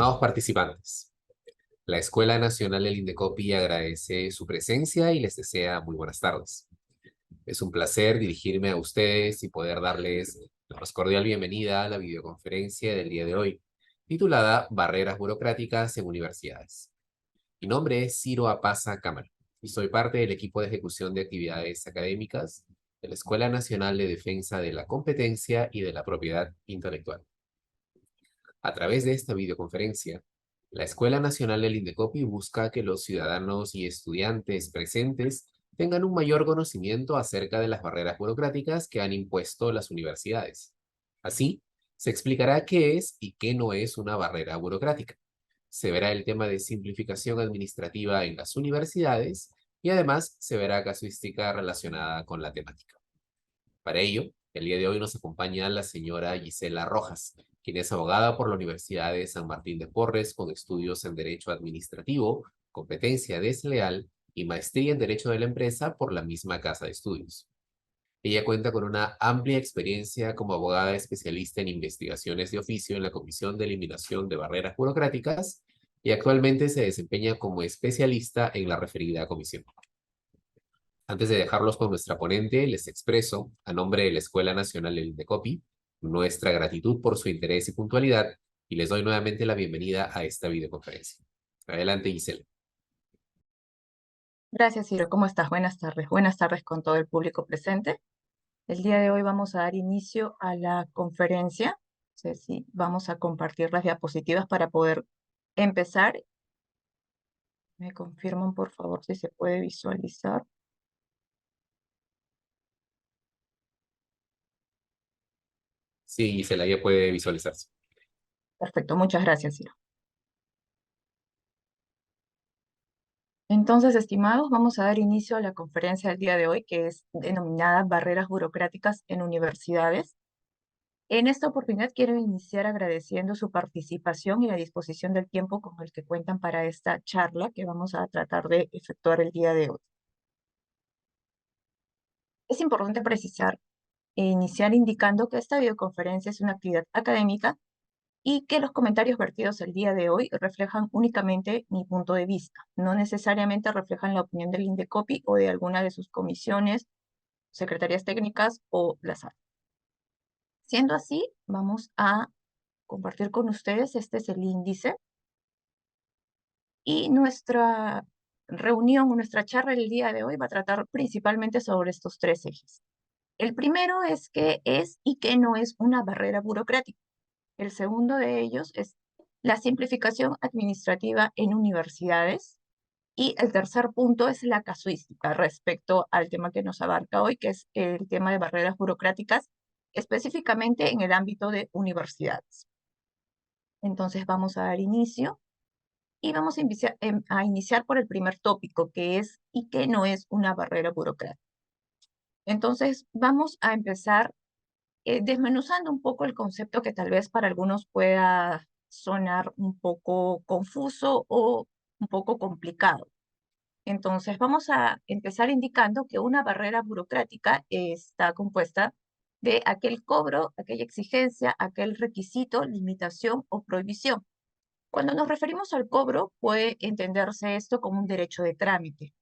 Estimados participantes, la Escuela Nacional del Indecopi agradece su presencia y les desea muy buenas tardes. Es un placer dirigirme a ustedes y poder darles la más cordial bienvenida a la videoconferencia del día de hoy, titulada Barreras burocráticas en universidades. Mi nombre es Ciro Apaza Cámara y soy parte del equipo de ejecución de actividades académicas de la Escuela Nacional de Defensa de la Competencia y de la Propiedad Intelectual. A través de esta videoconferencia, la Escuela Nacional del Indecopi busca que los ciudadanos y estudiantes presentes tengan un mayor conocimiento acerca de las barreras burocráticas que han impuesto las universidades. Así, se explicará qué es y qué no es una barrera burocrática. Se verá el tema de simplificación administrativa en las universidades y además se verá casuística relacionada con la temática. Para ello, el día de hoy nos acompaña la señora Gisela Rojas, quien es abogada por la Universidad de San Martín de Porres con estudios en Derecho Administrativo, Competencia Desleal y maestría en Derecho de la Empresa por la misma casa de estudios. Ella cuenta con una amplia experiencia como abogada especialista en investigaciones de oficio en la Comisión de Eliminación de Barreras Burocráticas y actualmente se desempeña como especialista en la referida comisión. Antes de dejarlos con nuestra ponente, les expreso, a nombre de la Escuela Nacional del Indecopi, nuestra gratitud por su interés y puntualidad y les doy nuevamente la bienvenida a esta videoconferencia. Adelante, Gisela. Gracias, Ciro. ¿Cómo estás? Buenas tardes. Buenas tardes con todo el público presente. El día de hoy vamos a dar inicio a la conferencia. No sé si vamos a compartir las diapositivas para poder empezar. Me confirman, por favor, si se puede visualizar. Sí, Gisela, ya puede visualizarse. Perfecto, muchas gracias, Ciro. Entonces, estimados, vamos a dar inicio a la conferencia del día de hoy, que es denominada Barreras burocráticas en universidades. En esta oportunidad quiero iniciar agradeciendo su participación y la disposición del tiempo con el que cuentan para esta charla que vamos a tratar de efectuar el día de hoy. Es importante precisar e iniciar indicando que esta videoconferencia es una actividad académica y que los comentarios vertidos el día de hoy reflejan únicamente mi punto de vista, no necesariamente reflejan la opinión del Indecopi o de alguna de sus comisiones, secretarías técnicas o las áreas. Siendo así, vamos a compartir con ustedes, este es el índice, y nuestra reunión, nuestra charla del día de hoy va a tratar principalmente sobre estos tres ejes. El primero es qué es y qué no es una barrera burocrática. El segundo de ellos es la simplificación administrativa en universidades. Y el tercer punto es la casuística respecto al tema que nos abarca hoy, que es el tema de barreras burocráticas, específicamente en el ámbito de universidades. Entonces vamos a dar inicio. Y vamos a iniciar por el primer tópico, que es ¿y qué no es una barrera burocrática? Entonces, vamos a empezar desmenuzando un poco el concepto que tal vez para algunos pueda sonar un poco confuso o un poco complicado. Entonces, vamos a empezar indicando que una barrera burocrática está compuesta de aquel cobro, aquella exigencia, aquel requisito, limitación o prohibición. Cuando nos referimos al cobro, puede entenderse esto como un derecho de trámite.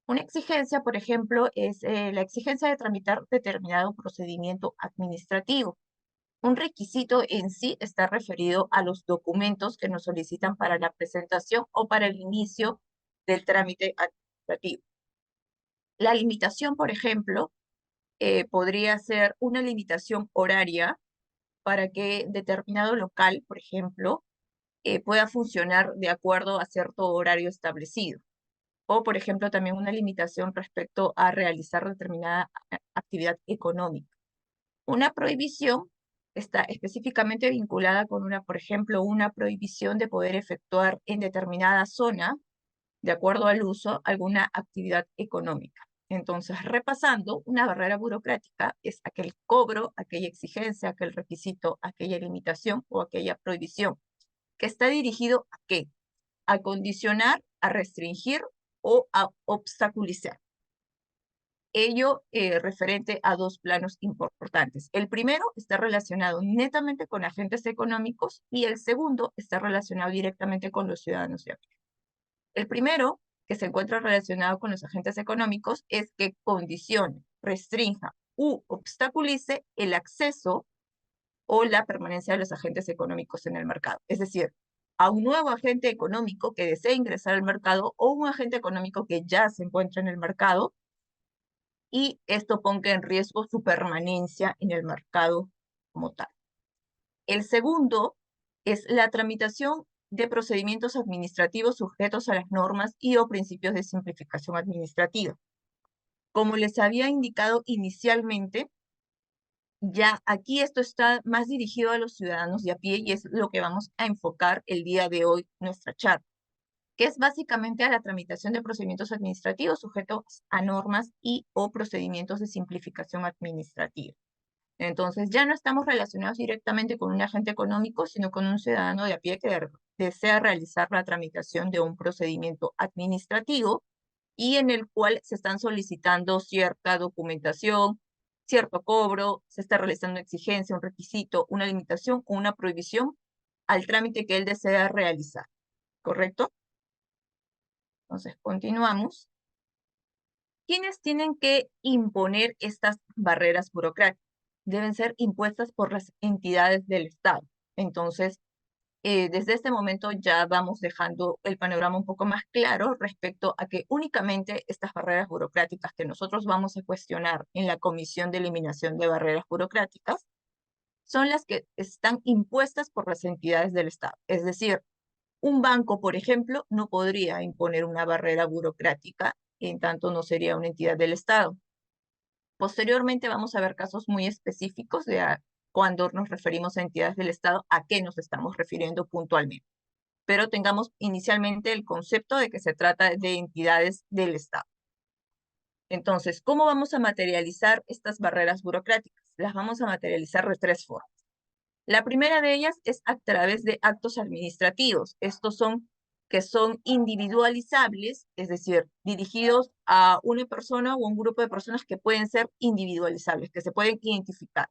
Una exigencia, por ejemplo, es la exigencia de tramitar determinado procedimiento administrativo. Un requisito en sí está referido a los documentos que nos solicitan para la presentación o para el inicio del trámite administrativo. La limitación, por ejemplo, podría ser una limitación horaria para que determinado local, por ejemplo, pueda funcionar de acuerdo a cierto horario establecido. O, por ejemplo, también una limitación respecto a realizar determinada actividad económica. Una prohibición está específicamente vinculada con por ejemplo, una prohibición de poder efectuar en determinada zona, de acuerdo al uso, alguna actividad económica. Entonces, repasando, una barrera burocrática es aquel cobro, aquella exigencia, aquel requisito, aquella limitación o aquella prohibición que está dirigido ¿a qué? A condicionar, a restringir o a obstaculizar. Ello referente a dos planos importantes. El primero está relacionado netamente con agentes económicos y el segundo está relacionado directamente con los ciudadanos de a pie. El primero, que se encuentra relacionado con los agentes económicos, es que condicione, restrinja u obstaculice el acceso o la permanencia de los agentes económicos en el mercado. Es decir, a un nuevo agente económico que desee ingresar al mercado o un agente económico que ya se encuentra en el mercado y esto ponga en riesgo su permanencia en el mercado como tal. El segundo es la tramitación de procedimientos administrativos sujetos a las normas y o principios de simplificación administrativa. Como les había indicado inicialmente, ya aquí esto está más dirigido a los ciudadanos de a pie y es lo que vamos a enfocar el día de hoy nuestra charla, que es básicamente a la tramitación de procedimientos administrativos sujetos a normas y o procedimientos de simplificación administrativa. Entonces ya no estamos relacionados directamente con un agente económico, sino con un ciudadano de a pie que desea realizar la tramitación de un procedimiento administrativo y en el cual se están solicitando cierta documentación, cierto cobro, se está realizando una exigencia, un requisito, una limitación o una prohibición al trámite que él desea realizar, ¿correcto? Entonces, continuamos. ¿Quiénes tienen que imponer estas barreras burocráticas? Deben ser impuestas por las entidades del Estado. Entonces, desde este momento ya vamos dejando el panorama un poco más claro respecto a que únicamente estas barreras burocráticas que nosotros vamos a cuestionar en la Comisión de Eliminación de Barreras Burocráticas son las que están impuestas por las entidades del Estado. Es decir, un banco, por ejemplo, no podría imponer una barrera burocrática, en tanto no sería una entidad del Estado. Posteriormente vamos a ver casos muy específicos de cuando nos referimos a entidades del Estado, a qué nos estamos refiriendo puntualmente. Pero tengamos inicialmente el concepto de que se trata de entidades del Estado. Entonces, ¿cómo vamos a materializar estas barreras burocráticas? Las vamos a materializar de tres formas. La primera de ellas es a través de actos administrativos. Estos son que son individualizables, es decir, dirigidos a una persona o un grupo de personas que pueden ser individualizables, que se pueden identificar.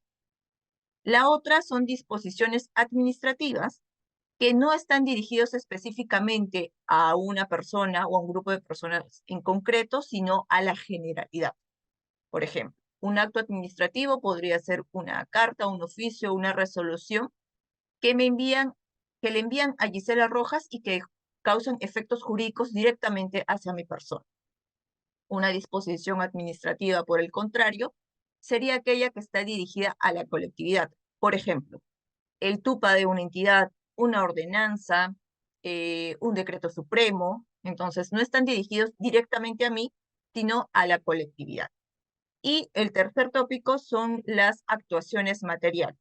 La otra son disposiciones administrativas que no están dirigidos específicamente a una persona o a un grupo de personas en concreto, sino a la generalidad. Por ejemplo, un acto administrativo podría ser una carta, un oficio, una resolución que que le envían a Gisela Rojas y que causan efectos jurídicos directamente hacia mi persona. Una disposición administrativa, por el contrario, sería aquella que está dirigida a la colectividad. Por ejemplo, el TUPA de una entidad, una ordenanza, un decreto supremo. Entonces, no están dirigidos directamente a mí, sino a la colectividad. Y el tercer tópico son las actuaciones materiales.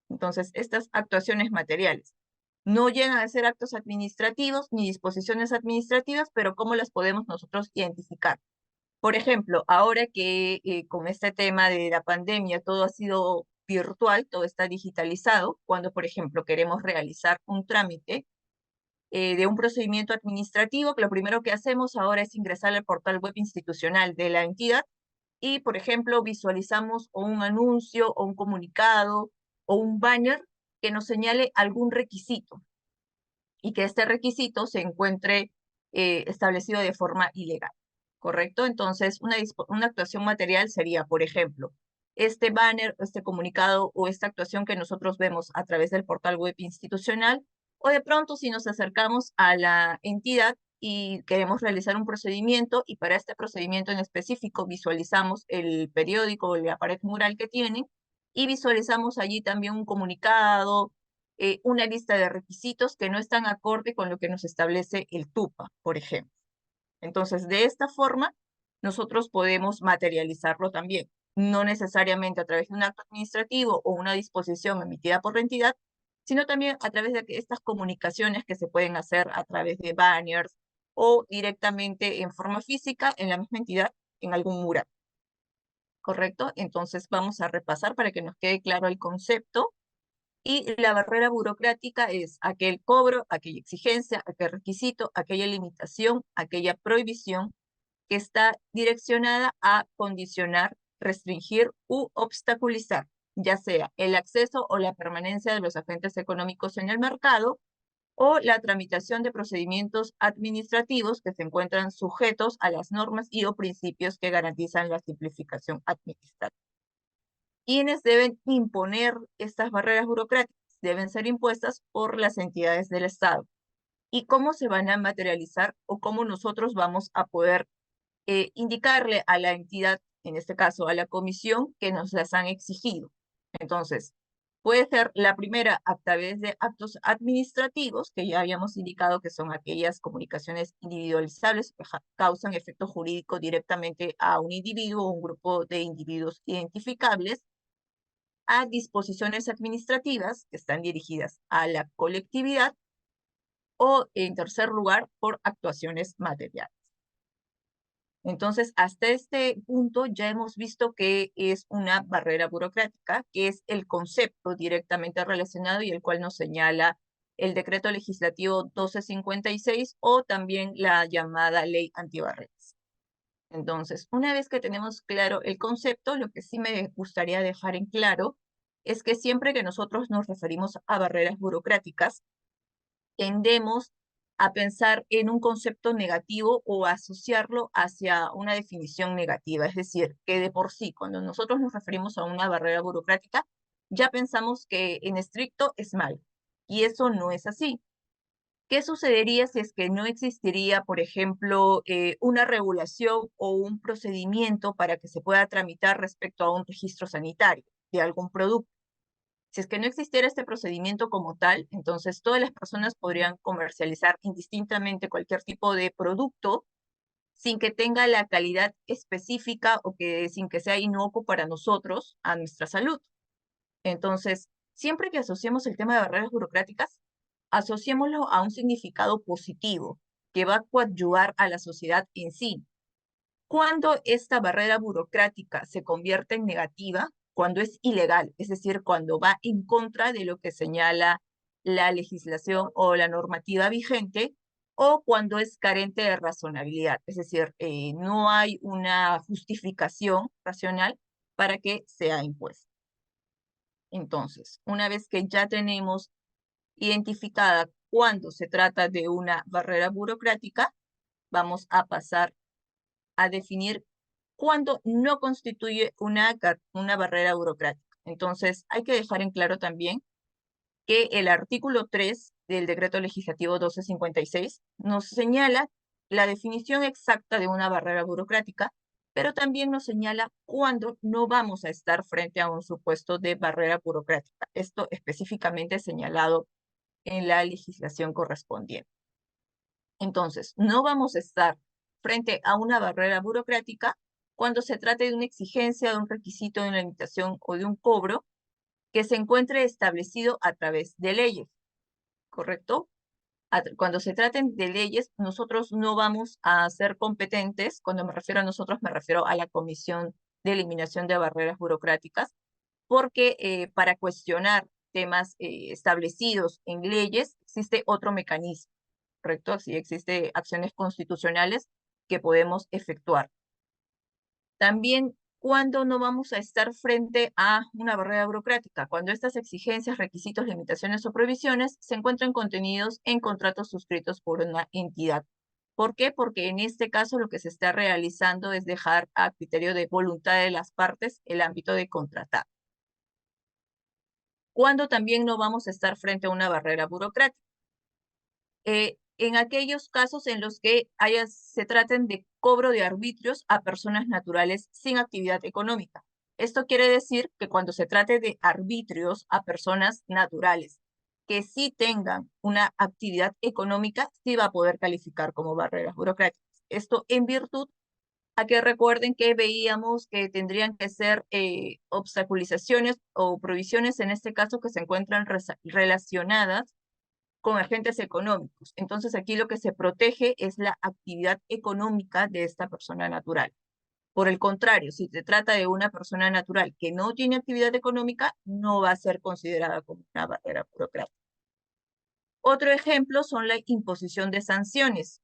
Entonces, estas actuaciones materiales no llegan a ser actos administrativos ni disposiciones administrativas, pero ¿cómo las podemos nosotros identificar? Por ejemplo, ahora que con este tema de la pandemia todo ha sido virtual, todo está digitalizado, cuando, por ejemplo, queremos realizar un trámite de un procedimiento administrativo, que lo primero que hacemos ahora es ingresar al portal web institucional de la entidad y, por ejemplo, visualizamos o un anuncio o un comunicado o un banner que nos señale algún requisito y que este requisito se encuentre establecido de forma ilegal, ¿correcto? Entonces, una actuación material sería, por ejemplo, este banner, este comunicado o esta actuación que nosotros vemos a través del portal web institucional, o de pronto si nos acercamos a la entidad y queremos realizar un procedimiento y para este procedimiento en específico visualizamos el periódico o la pared mural que tienen y visualizamos allí también un comunicado, una lista de requisitos que no están acorde con lo que nos establece el TUPA, por ejemplo. Entonces, de esta forma, nosotros podemos materializarlo también, no necesariamente a través de un acto administrativo o una disposición emitida por la entidad, sino también a través de estas comunicaciones que se pueden hacer a través de banners o directamente en forma física en la misma entidad, en algún mural. ¿Correcto? Entonces vamos a repasar para que nos quede claro el concepto. Y la barrera burocrática es aquel cobro, aquella exigencia, aquel requisito, aquella limitación, aquella prohibición que está direccionada a condicionar, restringir u obstaculizar, ya sea el acceso o la permanencia de los agentes económicos en el mercado o la tramitación de procedimientos administrativos que se encuentran sujetos a las normas y o principios que garantizan la simplificación administrativa. ¿Quiénes deben imponer estas barreras burocráticas? Deben ser impuestas por las entidades del Estado. ¿Y cómo se van a materializar o cómo nosotros vamos a poder indicarle a la entidad, en este caso a la comisión, que nos las han exigido? Entonces, puede ser la primera a través de actos administrativos, que ya habíamos indicado que son aquellas comunicaciones individualizables que causan efecto jurídico directamente a un individuo o un grupo de individuos identificables, a disposiciones administrativas que están dirigidas a la colectividad, o en tercer lugar, por actuaciones materiales. Entonces, hasta este punto ya hemos visto que es una barrera burocrática, que es el concepto directamente relacionado y el cual nos señala el decreto legislativo 1256 o también la llamada ley antibarreras. Entonces, una vez que tenemos claro el concepto, lo que sí me gustaría dejar en claro es que siempre que nosotros nos referimos a barreras burocráticas, tendemos a pensar en un concepto negativo o asociarlo hacia una definición negativa. Es decir, que de por sí, cuando nosotros nos referimos a una barrera burocrática, ya pensamos que en estricto es malo. Y eso no es así. ¿Qué sucedería si es que no existiría, por ejemplo, una regulación o un procedimiento para que se pueda tramitar respecto a un registro sanitario de algún producto? Si es que no existiera este procedimiento como tal, entonces todas las personas podrían comercializar indistintamente cualquier tipo de producto sin que tenga la calidad específica o que sin que sea inocuo para nosotros, a nuestra salud. Entonces, siempre que asociemos el tema de barreras burocráticas, asociémoslo a un significado positivo que va a coadyuvar a la sociedad en sí. Cuando esta barrera burocrática se convierte en negativa, cuando es ilegal, es decir, cuando va en contra de lo que señala la legislación o la normativa vigente, o cuando es carente de razonabilidad, es decir, no hay una justificación racional para que sea impuesta. Entonces, una vez que ya tenemos identificada cuando se trata de una barrera burocrática, vamos a pasar a definir cuándo no constituye una barrera burocrática. Entonces, hay que dejar en claro también que el artículo 3 del decreto legislativo 1256 nos señala la definición exacta de una barrera burocrática, pero también nos señala cuándo no vamos a estar frente a un supuesto de barrera burocrática. Esto específicamente señalado en la legislación correspondiente. Entonces, no vamos a estar frente a una barrera burocrática cuando se trate de una exigencia, de un requisito, de una limitación o de un cobro que se encuentre establecido a través de leyes, ¿correcto? Cuando se traten de leyes, nosotros no vamos a ser competentes. Cuando me refiero a nosotros, me refiero a la Comisión de Eliminación de Barreras Burocráticas, porque para cuestionar temas establecidos en leyes existe otro mecanismo, ¿correcto? Sí, existe acciones constitucionales que podemos efectuar. También, ¿cuándo no vamos a estar frente a una barrera burocrática? Cuando estas exigencias, requisitos, limitaciones o provisiones se encuentran contenidos en contratos suscritos por una entidad. ¿Por qué? Porque en este caso lo que se está realizando es dejar a criterio de voluntad de las partes el ámbito de contratar. ¿Cuándo también no vamos a estar frente a una barrera burocrática? En aquellos casos en los que se traten de cobro de arbitrios a personas naturales sin actividad económica. Esto quiere decir que cuando se trate de arbitrios a personas naturales que sí tengan una actividad económica, sí va a poder calificar como barreras burocráticas. Esto en virtud a que recuerden que veíamos que tendrían que ser obstaculizaciones o provisiones, en este caso, que se encuentran relacionadas con agentes económicos. Entonces aquí lo que se protege es la actividad económica de esta persona natural. Por el contrario, si se trata de una persona natural que no tiene actividad económica, no va a ser considerada como una barrera burocrática. Otro ejemplo son la imposición de sanciones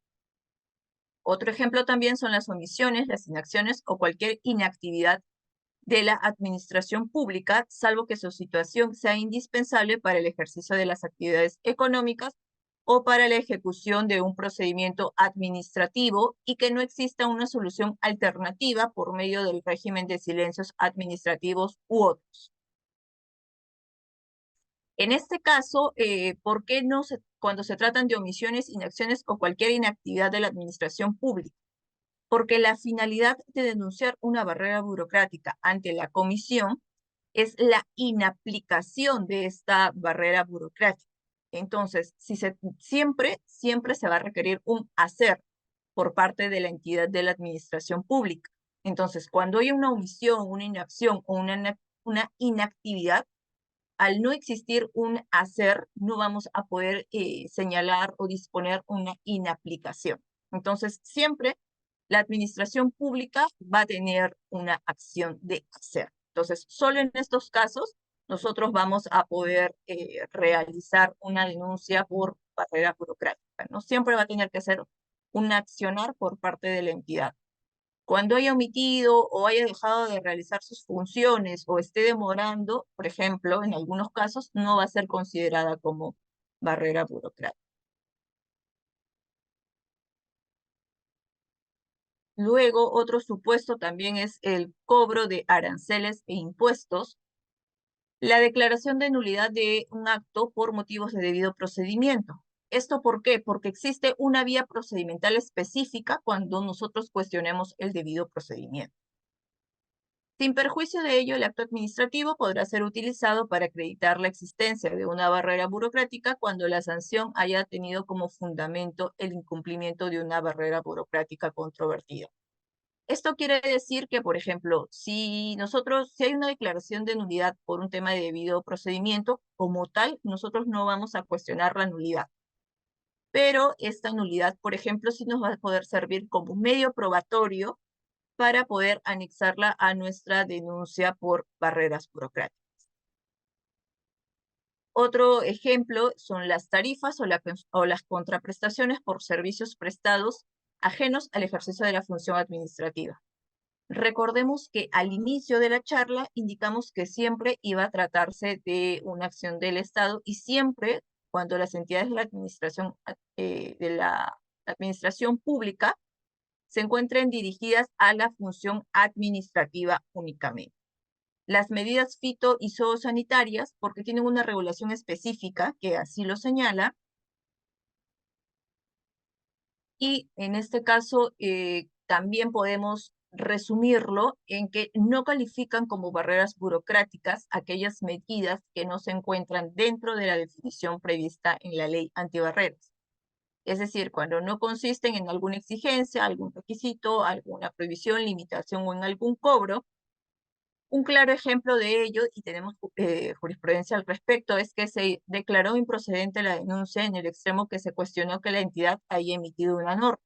Otro ejemplo también son las omisiones, las inacciones o cualquier inactividad de la administración pública, salvo que su situación sea indispensable para el ejercicio de las actividades económicas o para la ejecución de un procedimiento administrativo y que no exista una solución alternativa por medio del régimen de silencios administrativos u otros. En este caso, ¿por qué no cuando se tratan de omisiones, inacciones o cualquier inactividad de la administración pública? Porque la finalidad de denunciar una barrera burocrática ante la comisión es la inaplicación de esta barrera burocrática. Entonces, siempre se va a requerir un hacer por parte de la entidad de la administración pública. Entonces, cuando hay una omisión, una inacción o una inactividad, al no existir un hacer, no vamos a poder señalar o disponer una inaplicación. Entonces, siempre la administración pública va a tener una acción de hacer. Entonces, solo en estos casos, nosotros vamos a poder realizar una denuncia por barrera burocrática, ¿no? Siempre va a tener que ser un accionar por parte de la entidad. Cuando haya omitido o haya dejado de realizar sus funciones o esté demorando, por ejemplo, en algunos casos, no va a ser considerada como barrera burocrática. Luego, otro supuesto también es el cobro de aranceles e impuestos, la declaración de nulidad de un acto por motivos de debido procedimiento. ¿Esto por qué? Porque existe una vía procedimental específica cuando nosotros cuestionemos el debido procedimiento. Sin perjuicio de ello, el acto administrativo podrá ser utilizado para acreditar la existencia de una barrera burocrática cuando la sanción haya tenido como fundamento el incumplimiento de una barrera burocrática controvertida. Esto quiere decir que, por ejemplo, si hay una declaración de nulidad por un tema de debido procedimiento, como tal, nosotros no vamos a cuestionar la nulidad. Pero esta nulidad, por ejemplo, sí nos va a poder servir como medio probatorio para poder anexarla a nuestra denuncia por barreras burocráticas. Otro ejemplo son las tarifas o las contraprestaciones por servicios prestados ajenos al ejercicio de la función administrativa. Recordemos que al inicio de la charla indicamos que siempre iba a tratarse de una acción del Estado y siempre cuando las entidades de la administración pública se encuentren dirigidas a la función administrativa únicamente. Las medidas fito y zoosanitarias, porque tienen una regulación específica que así lo señala, y en este caso también podemos resumirlo en que no califican como barreras burocráticas aquellas medidas que no se encuentran dentro de la definición prevista en la ley antibarreras. Es decir, cuando no consisten en alguna exigencia, algún requisito, alguna prohibición, limitación o en algún cobro. Un claro ejemplo de ello, y tenemos jurisprudencia al respecto, es que se declaró improcedente la denuncia en el extremo que se cuestionó que la entidad haya emitido una norma.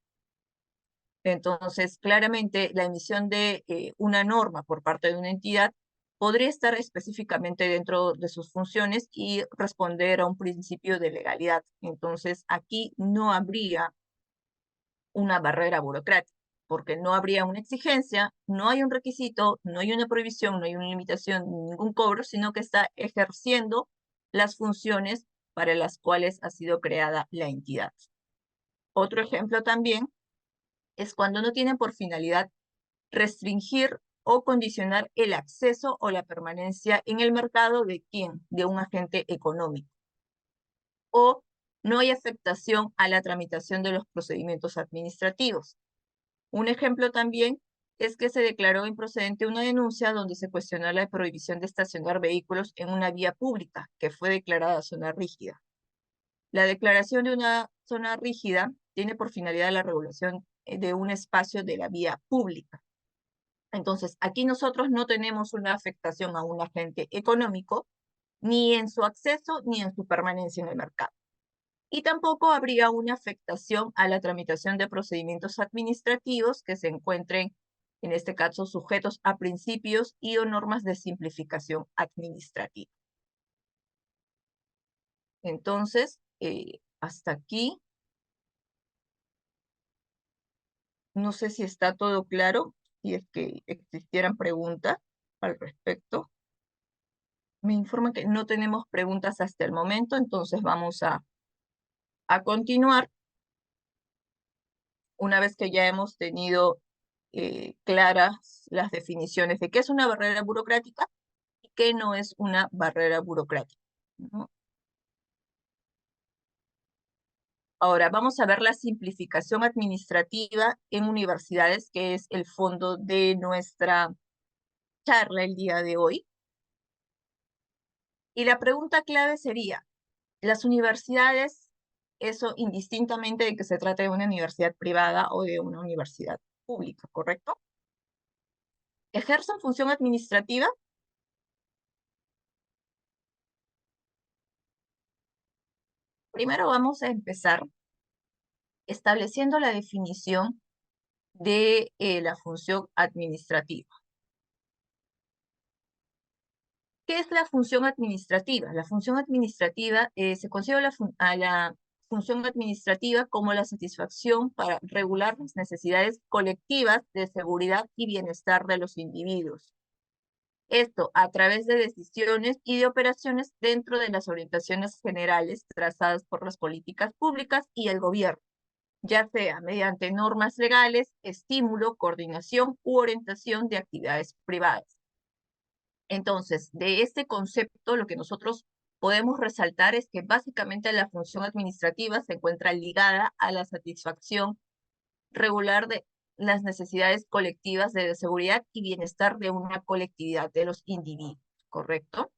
Entonces, claramente, la emisión de una norma por parte de una entidad podría estar específicamente dentro de sus funciones y responder a un principio de legalidad. Entonces, aquí no habría una barrera burocrática, porque no habría una exigencia, no hay un requisito, no hay una prohibición, no hay una limitación, ningún cobro, sino que está ejerciendo las funciones para las cuales ha sido creada la entidad. Otro ejemplo también es cuando no tienen por finalidad restringir o condicionar el acceso o la permanencia en el mercado de quién, de un agente económico. O no hay afectación a la tramitación de los procedimientos administrativos. Un ejemplo también es que se declaró improcedente una denuncia donde se cuestionó la prohibición de estacionar vehículos en una vía pública, que fue declarada zona rígida. La declaración de una zona rígida tiene por finalidad la regulación de un espacio de la vía pública. Entonces, aquí nosotros no tenemos una afectación a un agente económico, ni en su acceso ni en su permanencia en el mercado. Y tampoco habría una afectación a la tramitación de procedimientos administrativos que se encuentren, en este caso, sujetos a principios y o normas de simplificación administrativa. Entonces, hasta aquí No sé si está todo claro, si es que existieran preguntas al respecto. Me informan que no tenemos preguntas hasta el momento, entonces vamos a continuar una vez que ya hemos tenido claras las definiciones de qué es una barrera burocrática y qué no es una barrera burocrática, ¿no? Ahora vamos a ver la simplificación administrativa en universidades, que es el fondo de nuestra charla el día de hoy. Y la pregunta clave sería, las universidades, eso indistintamente de que se trate de una universidad privada o de una universidad pública, ¿correcto? ¿Ejercen función administrativa? Primero vamos a empezar estableciendo la definición de la función administrativa. ¿Qué es la función administrativa? La función administrativa se considera a la función administrativa como la satisfacción para regular las necesidades colectivas de seguridad y bienestar de los individuos. Esto a través de decisiones y de operaciones dentro de las orientaciones generales trazadas por las políticas públicas y el gobierno, ya sea mediante normas legales, estímulo, coordinación u orientación de actividades privadas. Entonces, de este concepto, lo que nosotros podemos resaltar es que básicamente la función administrativa se encuentra ligada a la satisfacción regular de las necesidades colectivas de seguridad y bienestar de una colectividad de los individuos, ¿correcto?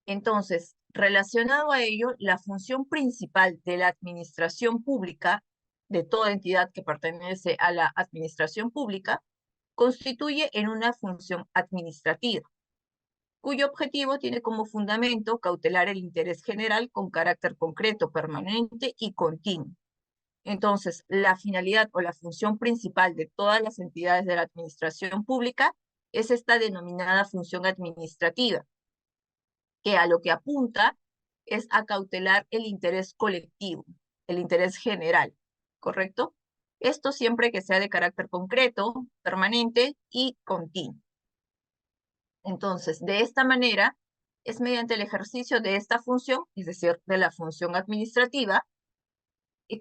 Entonces, relacionado a ello, la función principal de la administración pública, de toda entidad que pertenece a la administración pública, constituye en una función administrativa, cuyo objetivo tiene como fundamento cautelar el interés general con carácter concreto, permanente y continuo. Entonces, la finalidad o la función principal de todas las entidades de la administración pública es esta denominada función administrativa, que a lo que apunta es a cautelar el interés colectivo, el interés general, ¿correcto? Esto siempre que sea de carácter concreto, permanente y continuo. Entonces, de esta manera, es mediante el ejercicio de esta función, es decir, de la función administrativa,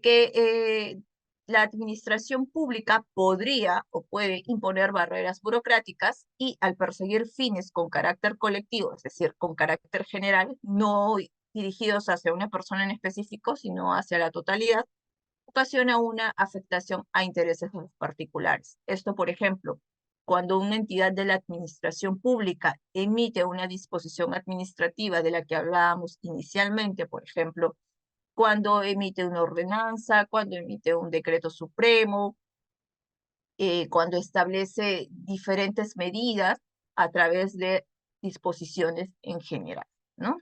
que la administración pública podría o puede imponer barreras burocráticas y al perseguir fines con carácter colectivo, es decir, con carácter general, no dirigidos hacia una persona en específico, sino hacia la totalidad, ocasiona una afectación a intereses de los particulares. Esto, por ejemplo, cuando una entidad de la administración pública emite una disposición administrativa de la que hablábamos inicialmente, por ejemplo, cuando emite una ordenanza, cuando emite un decreto supremo, cuando establece diferentes medidas a través de disposiciones en general, ¿no?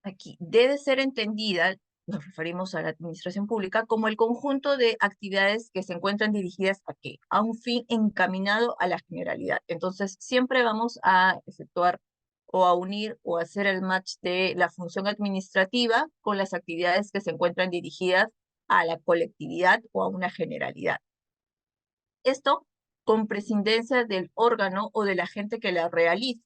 Aquí debe ser entendida, nos referimos a la administración pública, como el conjunto de actividades que se encuentran dirigidas a qué? A un fin encaminado a la generalidad. Entonces, siempre vamos a efectuar o a unir o a hacer el match de la función administrativa con las actividades que se encuentran dirigidas a la colectividad o a una generalidad. Esto con prescindencia del órgano o del agente que la realiza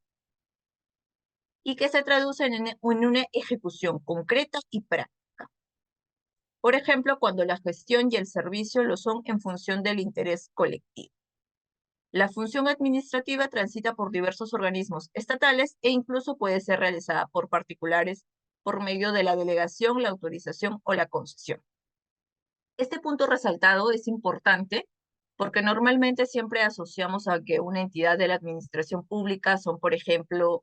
y que se traduce en una ejecución concreta y práctica. Por ejemplo, cuando la gestión y el servicio lo son en función del interés colectivo. La función administrativa transita por diversos organismos estatales e incluso puede ser realizada por particulares por medio de la delegación, la autorización o la concesión. Este punto resaltado es importante porque normalmente siempre asociamos a que una entidad de la administración pública son, por ejemplo,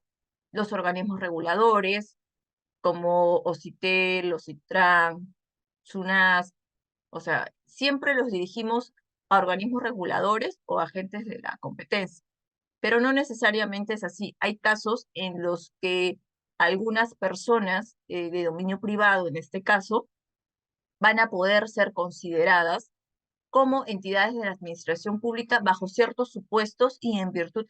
los organismos reguladores, como OCITEL, OCITRAN, SUNAS, o sea, siempre los dirigimos a organismos reguladores o agentes de la competencia, pero no necesariamente es así. Hay casos en los que algunas personas de dominio privado, en este caso, van a poder ser consideradas como entidades de la administración pública bajo ciertos supuestos y en virtud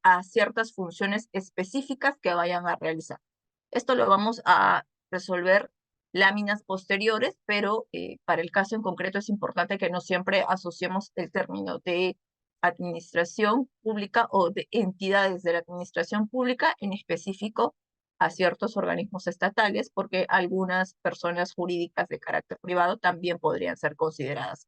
a ciertas funciones específicas que vayan a realizar. Esto lo vamos a resolver láminas posteriores, pero para el caso en concreto es importante que no siempre asociemos el término de administración pública o de entidades de la administración pública en específico a ciertos organismos estatales, porque algunas personas jurídicas de carácter privado también podrían ser consideradas.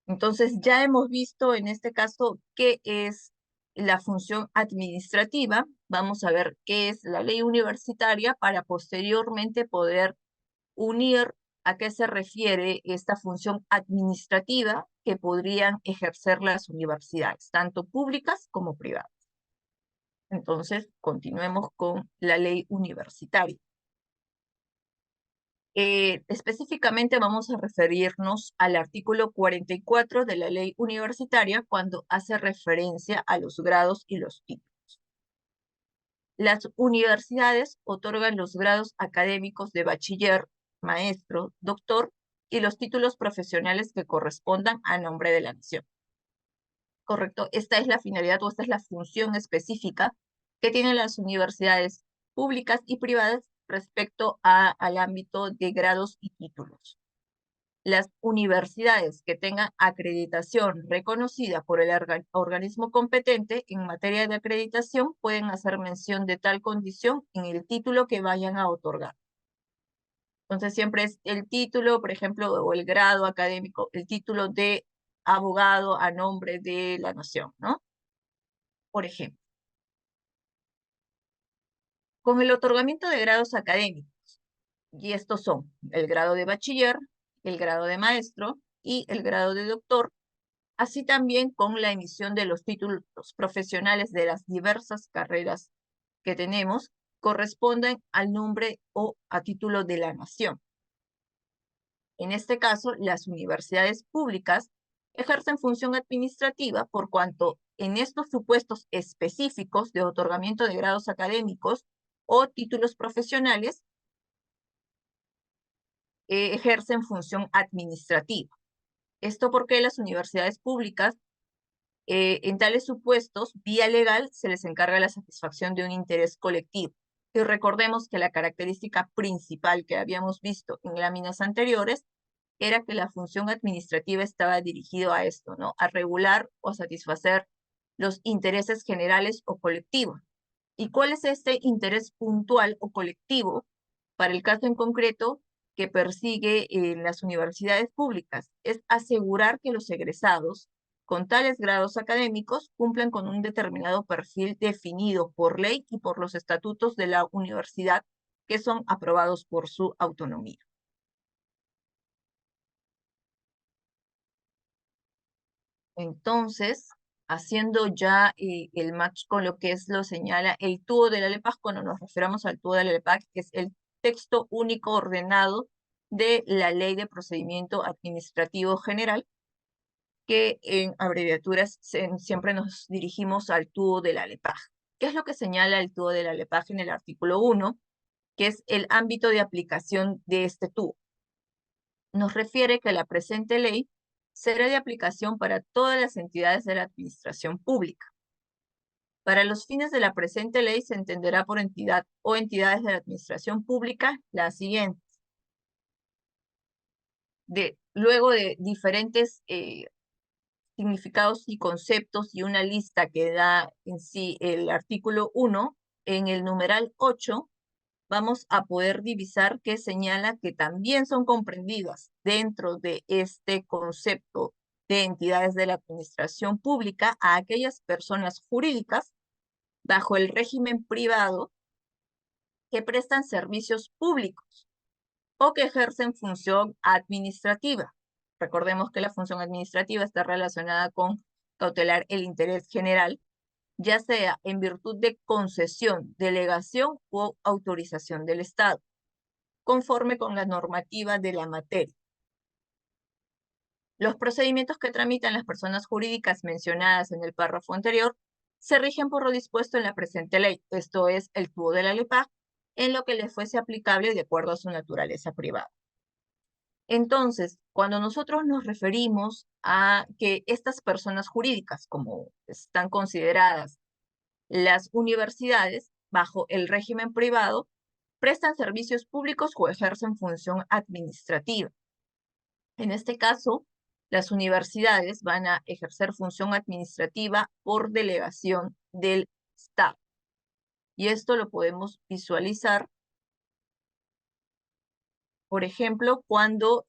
Entonces, ya hemos visto en este caso qué es la función administrativa. Vamos a ver qué es la ley universitaria para posteriormente poder unir a qué se refiere esta función administrativa que podrían ejercer las universidades, tanto públicas como privadas. Entonces, continuemos con la ley universitaria. Específicamente vamos a referirnos al artículo 44 de la ley universitaria cuando hace referencia a los grados y los títulos. Las universidades otorgan los grados académicos de bachiller, maestro, doctor y los títulos profesionales que correspondan a nombre de la nación. ¿Correcto? Esta es la finalidad o esta es la función específica que tienen las universidades públicas y privadas respecto al ámbito de grados y títulos. Las universidades que tengan acreditación reconocida por el organismo competente en materia de acreditación pueden hacer mención de tal condición en el título que vayan a otorgar. Entonces siempre es el título, por ejemplo, o el grado académico, el título de abogado a nombre de la nación, ¿no? Por ejemplo. Con el otorgamiento de grados académicos, y estos son el grado de bachiller, el grado de maestro y el grado de doctor, así también con la emisión de los títulos profesionales de las diversas carreras que tenemos, corresponden al nombre o a título de la nación. En este caso, las universidades públicas ejercen función administrativa por cuanto en estos supuestos específicos de otorgamiento de grados académicos o títulos profesionales, ejercen función administrativa. Esto porque las universidades públicas, en tales supuestos, vía legal, se les encarga la satisfacción de un interés colectivo. Y recordemos que la característica principal que habíamos visto en láminas anteriores era que la función administrativa estaba dirigida a esto, ¿no? A regular o satisfacer los intereses generales o colectivos. ¿Y cuál es este interés puntual o colectivo para el caso en concreto que persigue en las universidades públicas? Es asegurar que los egresados con tales grados académicos cumplan con un determinado perfil definido por ley y por los estatutos de la universidad que son aprobados por su autonomía. Entonces, haciendo ya el match con lo que lo señala el TUO de la LEPAC, cuando nos referamos al TUO de la LEPAC, que es el texto único ordenado de la Ley de Procedimiento Administrativo General, que en abreviaturas siempre nos dirigimos al TUO de la LEPAC. ¿Qué es lo que señala el TUO de la LEPAC en el artículo 1? Que es el ámbito de aplicación de este TUO. Nos refiere que la presente ley será de aplicación para todas las entidades de la administración pública. Para los fines de la presente ley se entenderá por entidad o entidades de la administración pública las siguientes. Luego de diferentes significados y conceptos y una lista que da en sí el artículo 1, en el numeral 8 vamos a poder divisar que señala que también son comprendidas dentro de este concepto de entidades de la administración pública a aquellas personas jurídicas bajo el régimen privado que prestan servicios públicos o que ejercen función administrativa. Recordemos que la función administrativa está relacionada con cautelar el interés general, ya sea en virtud de concesión, delegación o autorización del Estado, conforme con la normativa de la materia. Los procedimientos que tramitan las personas jurídicas mencionadas en el párrafo anterior se rigen por lo dispuesto en la presente ley, esto es el TUO de la LEPAC, en lo que le fuese aplicable de acuerdo a su naturaleza privada. Entonces, cuando nosotros nos referimos a que estas personas jurídicas, como están consideradas las universidades, bajo el régimen privado, prestan servicios públicos o ejercen función administrativa. En este caso, las universidades van a ejercer función administrativa por delegación del Estado. Y esto lo podemos visualizar, por ejemplo, cuando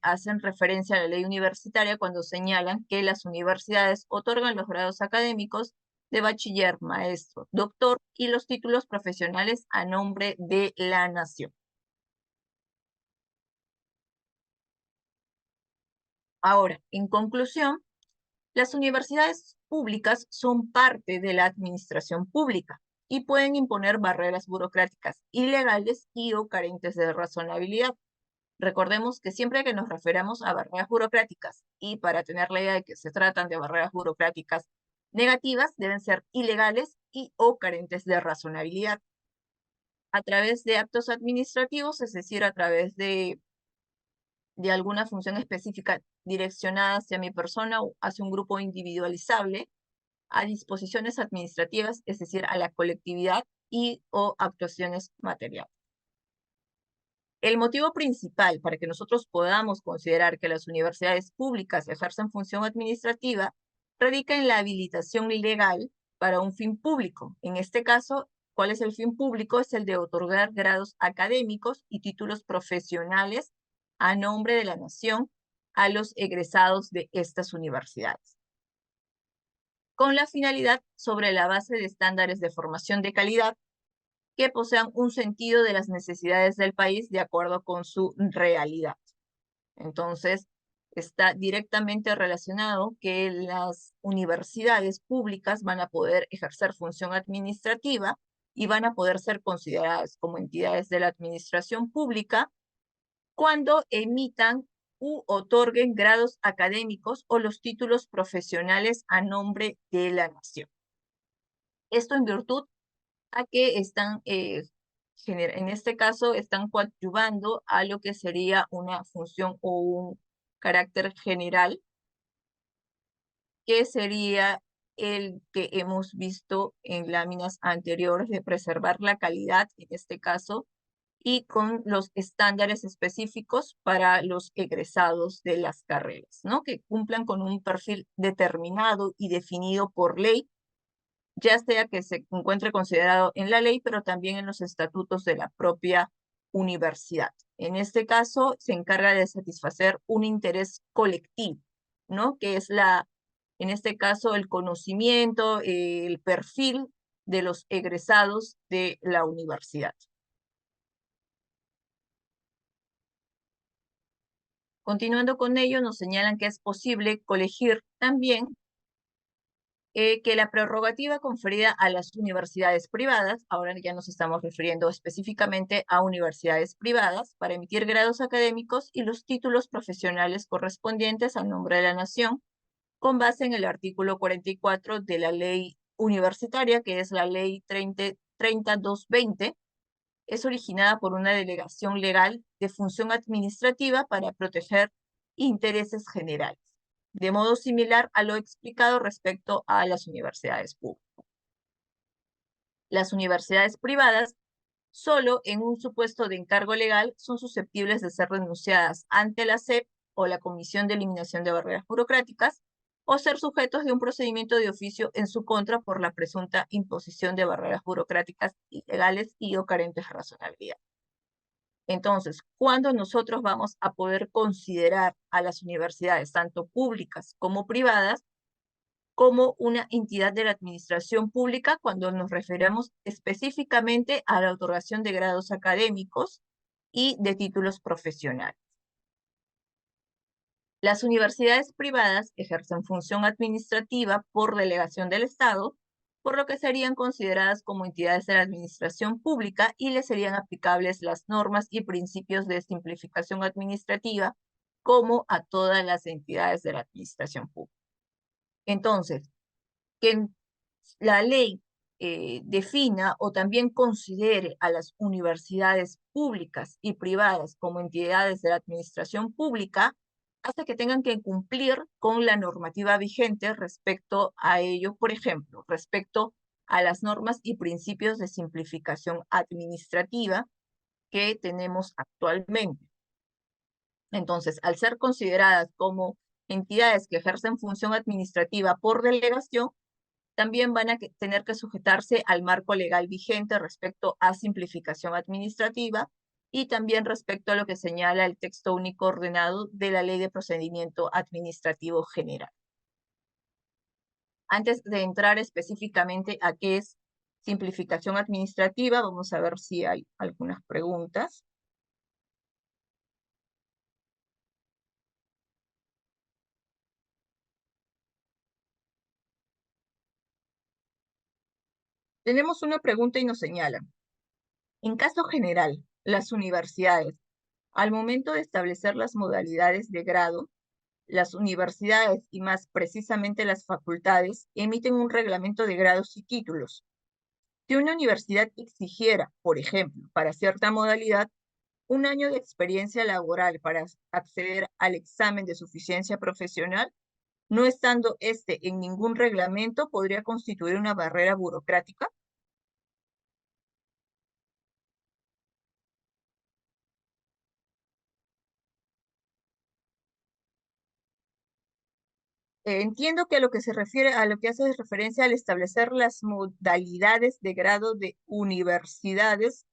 hacen referencia a la ley universitaria, cuando señalan que las universidades otorgan los grados académicos de bachiller, maestro, doctor y los títulos profesionales a nombre de la nación. Ahora, en conclusión, las universidades públicas son parte de la administración pública y pueden imponer barreras burocráticas ilegales y o carentes de razonabilidad. Recordemos que siempre que nos referamos a barreras burocráticas y para tener la idea de que se tratan de barreras burocráticas negativas, deben ser ilegales y o carentes de razonabilidad. A través de actos administrativos, es decir, a través de alguna función específica direccionada hacia mi persona o hacia un grupo individualizable, a disposiciones administrativas, es decir, a la colectividad y o actuaciones materiales. El motivo principal para que nosotros podamos considerar que las universidades públicas ejercen función administrativa radica en la habilitación legal para un fin público. En este caso, ¿cuál es el fin público? Es el de otorgar grados académicos y títulos profesionales a nombre de la nación a los egresados de estas universidades, con la finalidad sobre la base de estándares de formación de calidad que posean un sentido de las necesidades del país de acuerdo con su realidad. Entonces, está directamente relacionado que las universidades públicas van a poder ejercer función administrativa y van a poder ser consideradas como entidades de la administración pública cuando emitan u otorguen grados académicos o los títulos profesionales a nombre de la nación. Esto en virtud a que están, en este caso, están coadyuvando a lo que sería una función o un carácter general, que sería el que hemos visto en láminas anteriores de preservar la calidad, en este caso, y con los estándares específicos para los egresados de las carreras, ¿no? Que cumplan con un perfil determinado y definido por ley, ya sea que se encuentre considerado en la ley, pero también en los estatutos de la propia universidad. En este caso, se encarga de satisfacer un interés colectivo, ¿no? Que es en este caso, el conocimiento, el perfil de los egresados de la universidad. Continuando con ello, nos señalan que es posible colegir también que la prerrogativa conferida a las universidades privadas, ahora ya nos estamos refiriendo específicamente a universidades privadas, para emitir grados académicos y los títulos profesionales correspondientes al nombre de la nación, con base en el artículo 44 de la ley universitaria, que es la ley 30220, es originada por una delegación legal de función administrativa para proteger intereses generales, de modo similar a lo explicado respecto a las universidades públicas. Las universidades privadas, solo en un supuesto de encargo legal, son susceptibles de ser denunciadas ante la SEP o la Comisión de Eliminación de Barreras Burocráticas, o ser sujetos de un procedimiento de oficio en su contra por la presunta imposición de barreras burocráticas ilegales y o carentes de razonabilidad. Entonces, ¿cuándo nosotros vamos a poder considerar a las universidades, tanto públicas como privadas, como una entidad de la administración pública? Cuando nos referimos específicamente a la otorgación de grados académicos y de títulos profesionales. Las universidades privadas ejercen función administrativa por delegación del Estado, por lo que serían consideradas como entidades de la administración pública y les serían aplicables las normas y principios de simplificación administrativa como a todas las entidades de la administración pública. Entonces, que la ley defina o también considere a las universidades públicas y privadas como entidades de la administración pública hasta que tengan que cumplir con la normativa vigente respecto a ello, por ejemplo, respecto a las normas y principios de simplificación administrativa que tenemos actualmente. Entonces, al ser consideradas como entidades que ejercen función administrativa por delegación, también van a tener que sujetarse al marco legal vigente respecto a simplificación administrativa y también respecto a lo que señala el texto único ordenado de la Ley de Procedimiento Administrativo General. Antes de entrar específicamente a qué es simplificación administrativa, vamos a ver si hay algunas preguntas. Tenemos una pregunta y nos señalan: en caso general, las universidades, al momento de establecer las modalidades de grado, las universidades y más precisamente las facultades emiten un reglamento de grados y títulos. Si una universidad exigiera, por ejemplo, para cierta modalidad, un año de experiencia laboral para acceder al examen de suficiencia profesional, no estando este en ningún reglamento, podría constituir una barrera burocrática. Entiendo que a lo que se refiere, a lo que hace referencia al establecer las modalidades de grado de universidades,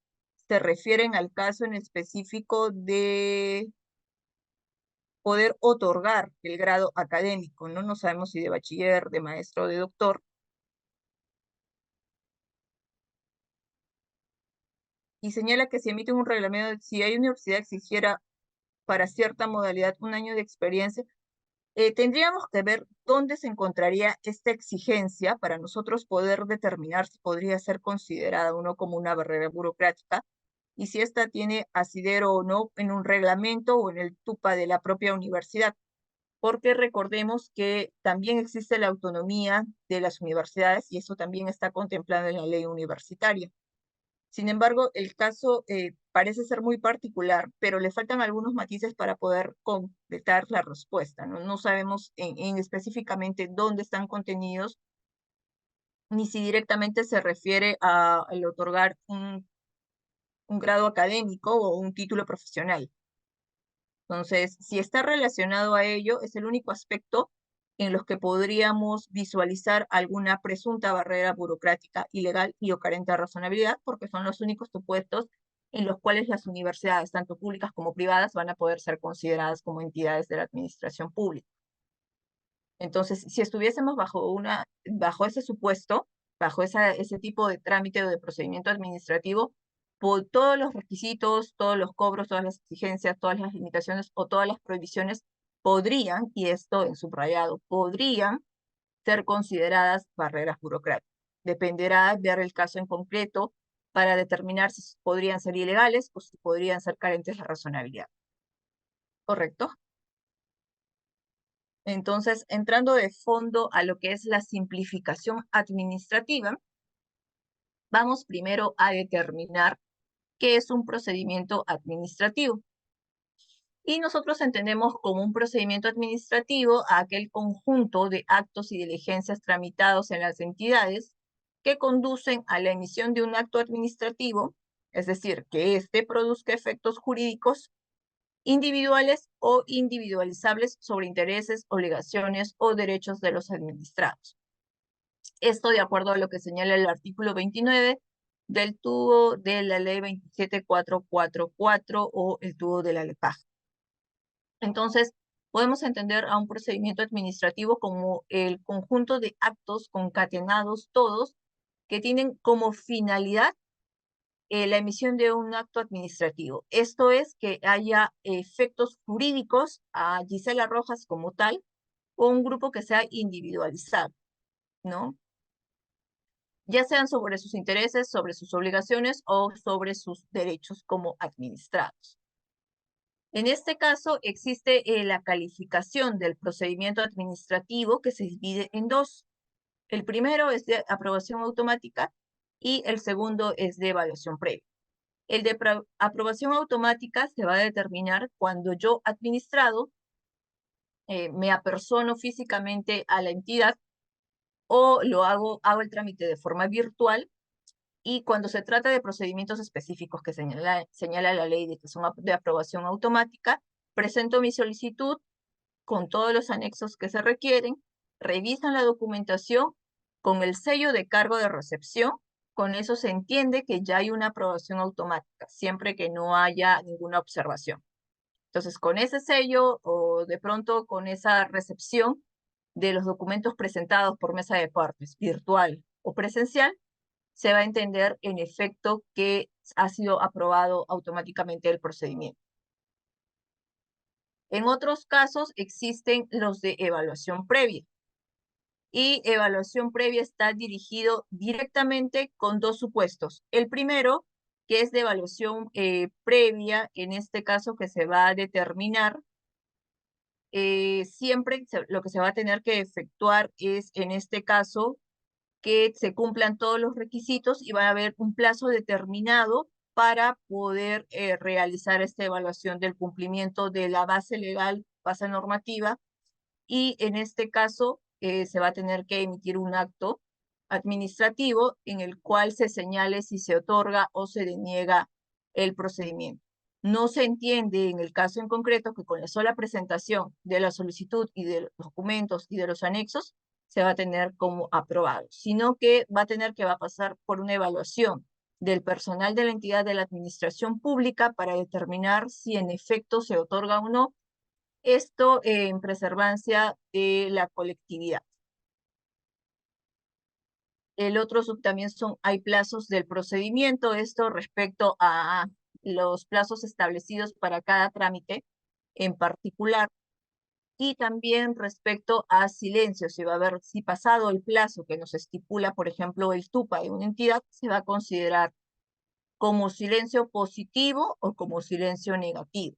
se refieren al caso en específico de poder otorgar el grado académico, ¿no? No sabemos si de bachiller, de maestro o de doctor. Y señala que si emite un reglamento, si hay universidad que exigiera para cierta modalidad un año de experiencia, tendríamos que ver dónde se encontraría esta exigencia para nosotros poder determinar si podría ser considerada o no como una barrera burocrática y si ésta tiene asidero o no en un reglamento o en el TUPA de la propia universidad. Porque recordemos que también existe la autonomía de las universidades y eso también está contemplado en la ley universitaria. Sin embargo, el caso parece ser muy particular, pero le faltan algunos matices para poder completar la respuesta, ¿no? No sabemos en específicamente dónde están contenidos, ni si directamente se refiere al otorgar un grado académico o un título profesional. Entonces, si está relacionado a ello, es el único aspecto en los que podríamos visualizar alguna presunta barrera burocrática, ilegal y o carente de razonabilidad, porque son los únicos supuestos en los cuales las universidades, tanto públicas como privadas, van a poder ser consideradas como entidades de la administración pública. Entonces, si estuviésemos bajo ese supuesto, bajo ese tipo de trámite o de procedimiento administrativo, por todos los requisitos, todos los cobros, todas las exigencias, todas las limitaciones o todas las prohibiciones podrían, y esto en subrayado, podrían ser consideradas barreras burocráticas. Dependerá de ver el caso en concreto para determinar si podrían ser ilegales o si podrían ser carentes de razonabilidad. ¿Correcto? Entonces, entrando de fondo a lo que es la simplificación administrativa, vamos primero a determinar qué es un procedimiento administrativo. Y nosotros entendemos como un procedimiento administrativo a aquel conjunto de actos y diligencias tramitados en las entidades que conducen a la emisión de un acto administrativo, es decir, que éste produzca efectos jurídicos individuales o individualizables sobre intereses, obligaciones o derechos de los administrados. Esto de acuerdo a lo que señala el artículo 29 del tubo de la ley 27444 o el tubo de la LEPAJ. Entonces, podemos entender a un procedimiento administrativo como el conjunto de actos concatenados todos que tienen como finalidad la emisión de un acto administrativo. Esto es que haya efectos jurídicos a Gisela Rojas como tal o un grupo que sea individualizado, ¿no? Ya sean sobre sus intereses, sobre sus obligaciones o sobre sus derechos como administrados. En este caso, existe la calificación del procedimiento administrativo que se divide en dos. El primero es de aprobación automática y el segundo es de evaluación previa. El de aprobación automática se va a determinar cuando yo, administrado, me apersono físicamente a la entidad o hago el trámite de forma virtual, y cuando se trata de procedimientos específicos que señala la ley de que son de aprobación automática, presento mi solicitud con todos los anexos que se requieren, revisan la documentación con el sello de cargo de recepción. Con eso se entiende que ya hay una aprobación automática, siempre que no haya ninguna observación. Entonces, con ese sello o de pronto con esa recepción de los documentos presentados por mesa de partes, virtual o presencial, se va a entender en efecto que ha sido aprobado automáticamente el procedimiento. En otros casos existen los de evaluación previa. Y evaluación previa está dirigido directamente con dos supuestos. El primero, que es de evaluación previa, en este caso que se va a determinar, lo que se va a tener que efectuar es, en este caso, que se cumplan todos los requisitos y va a haber un plazo determinado para poder realizar esta evaluación del cumplimiento de la base legal, base normativa, y en este caso se va a tener que emitir un acto administrativo en el cual se señale si se otorga o se deniega el procedimiento. No se entiende en el caso en concreto que con la sola presentación de la solicitud y de los documentos y de los anexos se va a tener como aprobado, sino que va a pasar por una evaluación del personal de la entidad de la administración pública para determinar si en efecto se otorga o no, esto en preservancia de la colectividad. El otro también hay plazos del procedimiento, esto respecto a los plazos establecidos para cada trámite en particular, y también respecto a silencio, si pasado el plazo que nos estipula, por ejemplo, el TUPA de una entidad, se va a considerar como silencio positivo o como silencio negativo.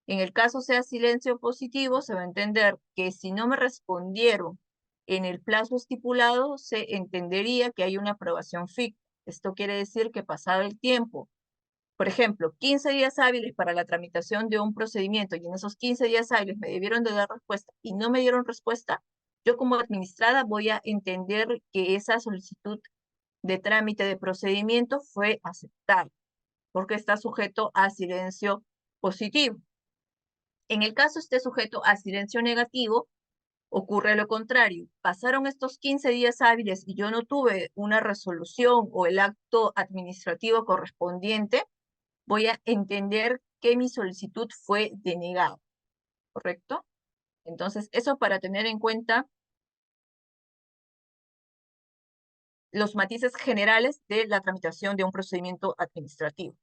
En el caso sea silencio positivo, se va a entender que si no me respondieron en el plazo estipulado, se entendería que hay una aprobación ficta. Esto quiere decir que pasado el tiempo, por ejemplo, 15 días hábiles para la tramitación de un procedimiento, y en esos 15 días hábiles me debieron de dar respuesta y no me dieron respuesta, yo como administrada voy a entender que esa solicitud de trámite de procedimiento fue aceptada, porque está sujeto a silencio positivo. En el caso esté sujeto a silencio negativo, ocurre lo contrario. Pasaron estos 15 días hábiles y yo no tuve una resolución o el acto administrativo correspondiente, voy a entender que mi solicitud fue denegada, ¿correcto? Entonces, eso para tener en cuenta los matices generales de la tramitación de un procedimiento administrativo.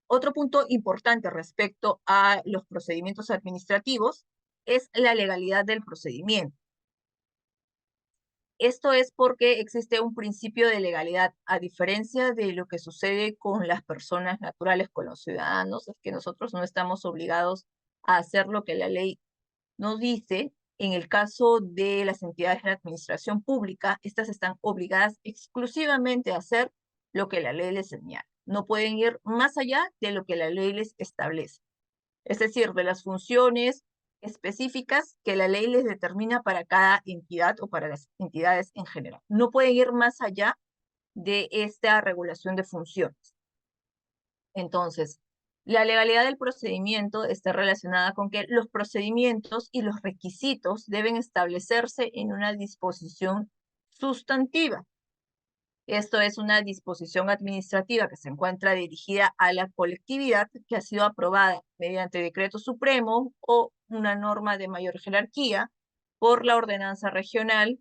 Otro punto importante respecto a los procedimientos administrativos es la legalidad del procedimiento. Esto es porque existe un principio de legalidad, a diferencia de lo que sucede con las personas naturales, con los ciudadanos, es que nosotros no estamos obligados a hacer lo que la ley nos dice. En el caso de las entidades de la administración pública, estas están obligadas exclusivamente a hacer lo que la ley les señala. No pueden ir más allá de lo que la ley les establece. Es decir, de las funciones específicas que la ley les determina para cada entidad o para las entidades en general. No pueden ir más allá de esta regulación de funciones. Entonces, la legalidad del procedimiento está relacionada con que los procedimientos y los requisitos deben establecerse en una disposición sustantiva. Esto es una disposición administrativa que se encuentra dirigida a la colectividad, que ha sido aprobada mediante decreto supremo o una norma de mayor jerarquía por la ordenanza regional,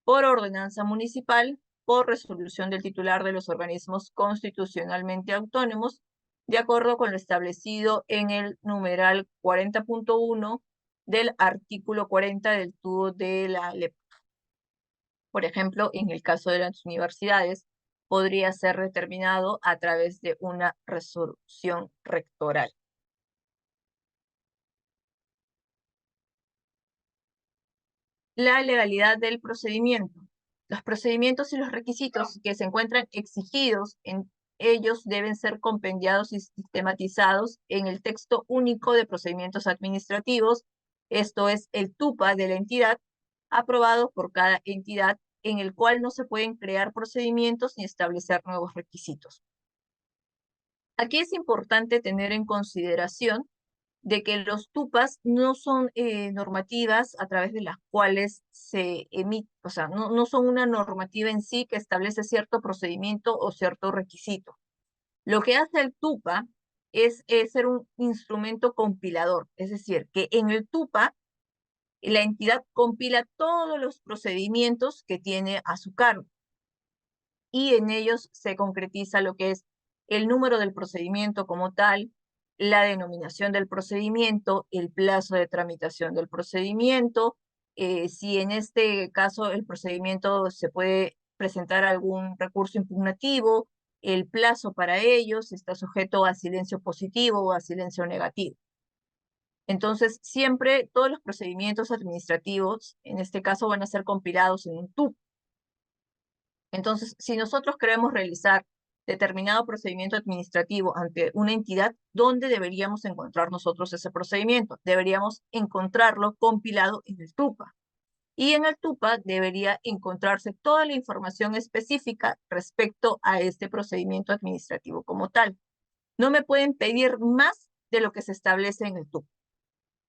por ordenanza municipal, por resolución del titular de los organismos constitucionalmente autónomos, de acuerdo con lo establecido en el numeral 40.1 del artículo 40 del TUO de la LEP. Por ejemplo, en el caso de las universidades, podría ser determinado a través de una resolución rectoral. La legalidad del procedimiento. Los procedimientos y los requisitos que se encuentran exigidos en ellos deben ser compendiados y sistematizados en el texto único de procedimientos administrativos, esto es el TUPA de la entidad, aprobado por cada entidad, en el cual no se pueden crear procedimientos ni establecer nuevos requisitos. Aquí es importante tener en consideración de que los TUPAs no son normativas a través de las cuales se emite, o sea, no son una normativa en sí que establece cierto procedimiento o cierto requisito. Lo que hace el TUPA es ser un instrumento compilador, es decir, que en el TUPA la entidad compila todos los procedimientos que tiene a su cargo y en ellos se concretiza lo que es el número del procedimiento como tal, la denominación del procedimiento, el plazo de tramitación del procedimiento, si en este caso el procedimiento se puede presentar algún recurso impugnativo, el plazo para ello, si está sujeto a silencio positivo o a silencio negativo. Entonces, siempre todos los procedimientos administrativos, en este caso, van a ser compilados en un TUP. Entonces, si nosotros queremos realizar determinado procedimiento administrativo ante una entidad, ¿dónde deberíamos encontrar nosotros ese procedimiento? Deberíamos encontrarlo compilado en el TUPA. Y en el TUPA debería encontrarse toda la información específica respecto a este procedimiento administrativo como tal. No me pueden pedir más de lo que se establece en el TUPA.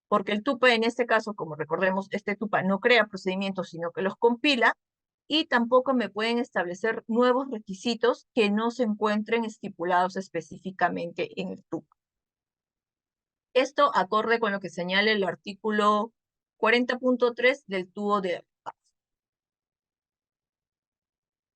Porque el TUPA en este caso, como recordemos, este TUPA no crea procedimientos, sino que los compila, y tampoco me pueden establecer nuevos requisitos que no se encuentren estipulados específicamente en el TUPA. Esto acorde con lo que señala el artículo 40.3 del TUO de paz.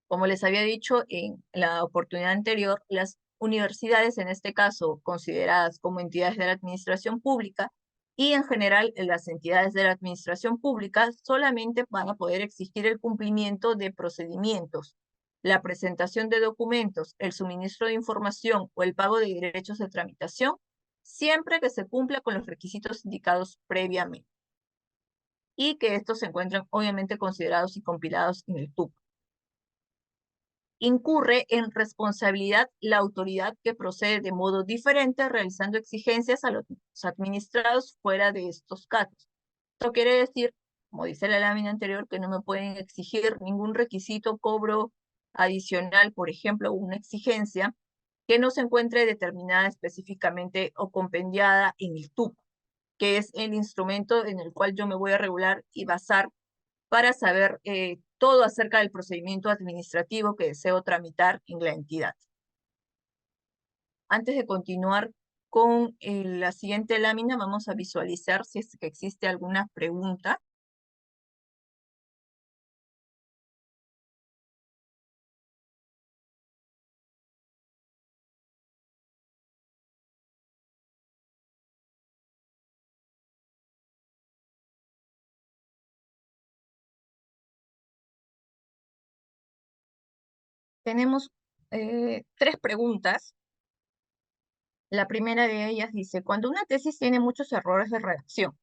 Como les había dicho en la oportunidad anterior, las universidades, en este caso consideradas como entidades de la administración pública, y en general las entidades de la administración pública solamente van a poder exigir el cumplimiento de procedimientos, la presentación de documentos, el suministro de información o el pago de derechos de tramitación, siempre que se cumpla con los requisitos indicados previamente y que estos se encuentran obviamente considerados y compilados en el TUP. Incurre en responsabilidad la autoridad que procede de modo diferente realizando exigencias a los administrados fuera de estos casos. Esto quiere decir, como dice la lámina anterior, que no me pueden exigir ningún requisito, cobro adicional, por ejemplo, una exigencia que no se encuentre determinada específicamente o compendiada en el TUP, que es el instrumento en el cual yo me voy a regular y basar para saber todo acerca del procedimiento administrativo que deseo tramitar en la entidad. Antes de continuar con la siguiente lámina, vamos a visualizar si es que existe alguna pregunta. Tenemos 3 preguntas. La primera de ellas dice, cuando una tesis tiene muchos errores de redacción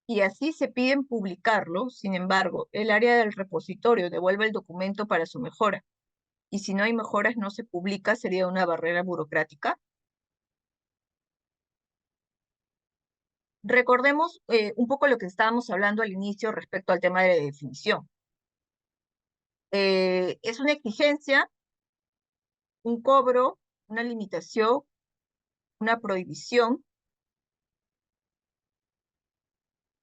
y así se piden publicarlo, sin embargo, el área del repositorio devuelve el documento para su mejora, y si no hay mejoras no se publica, ¿sería una barrera burocrática? Recordemos un poco lo que estábamos hablando al inicio respecto al tema de la definición. Es una exigencia, un cobro, una limitación, una prohibición,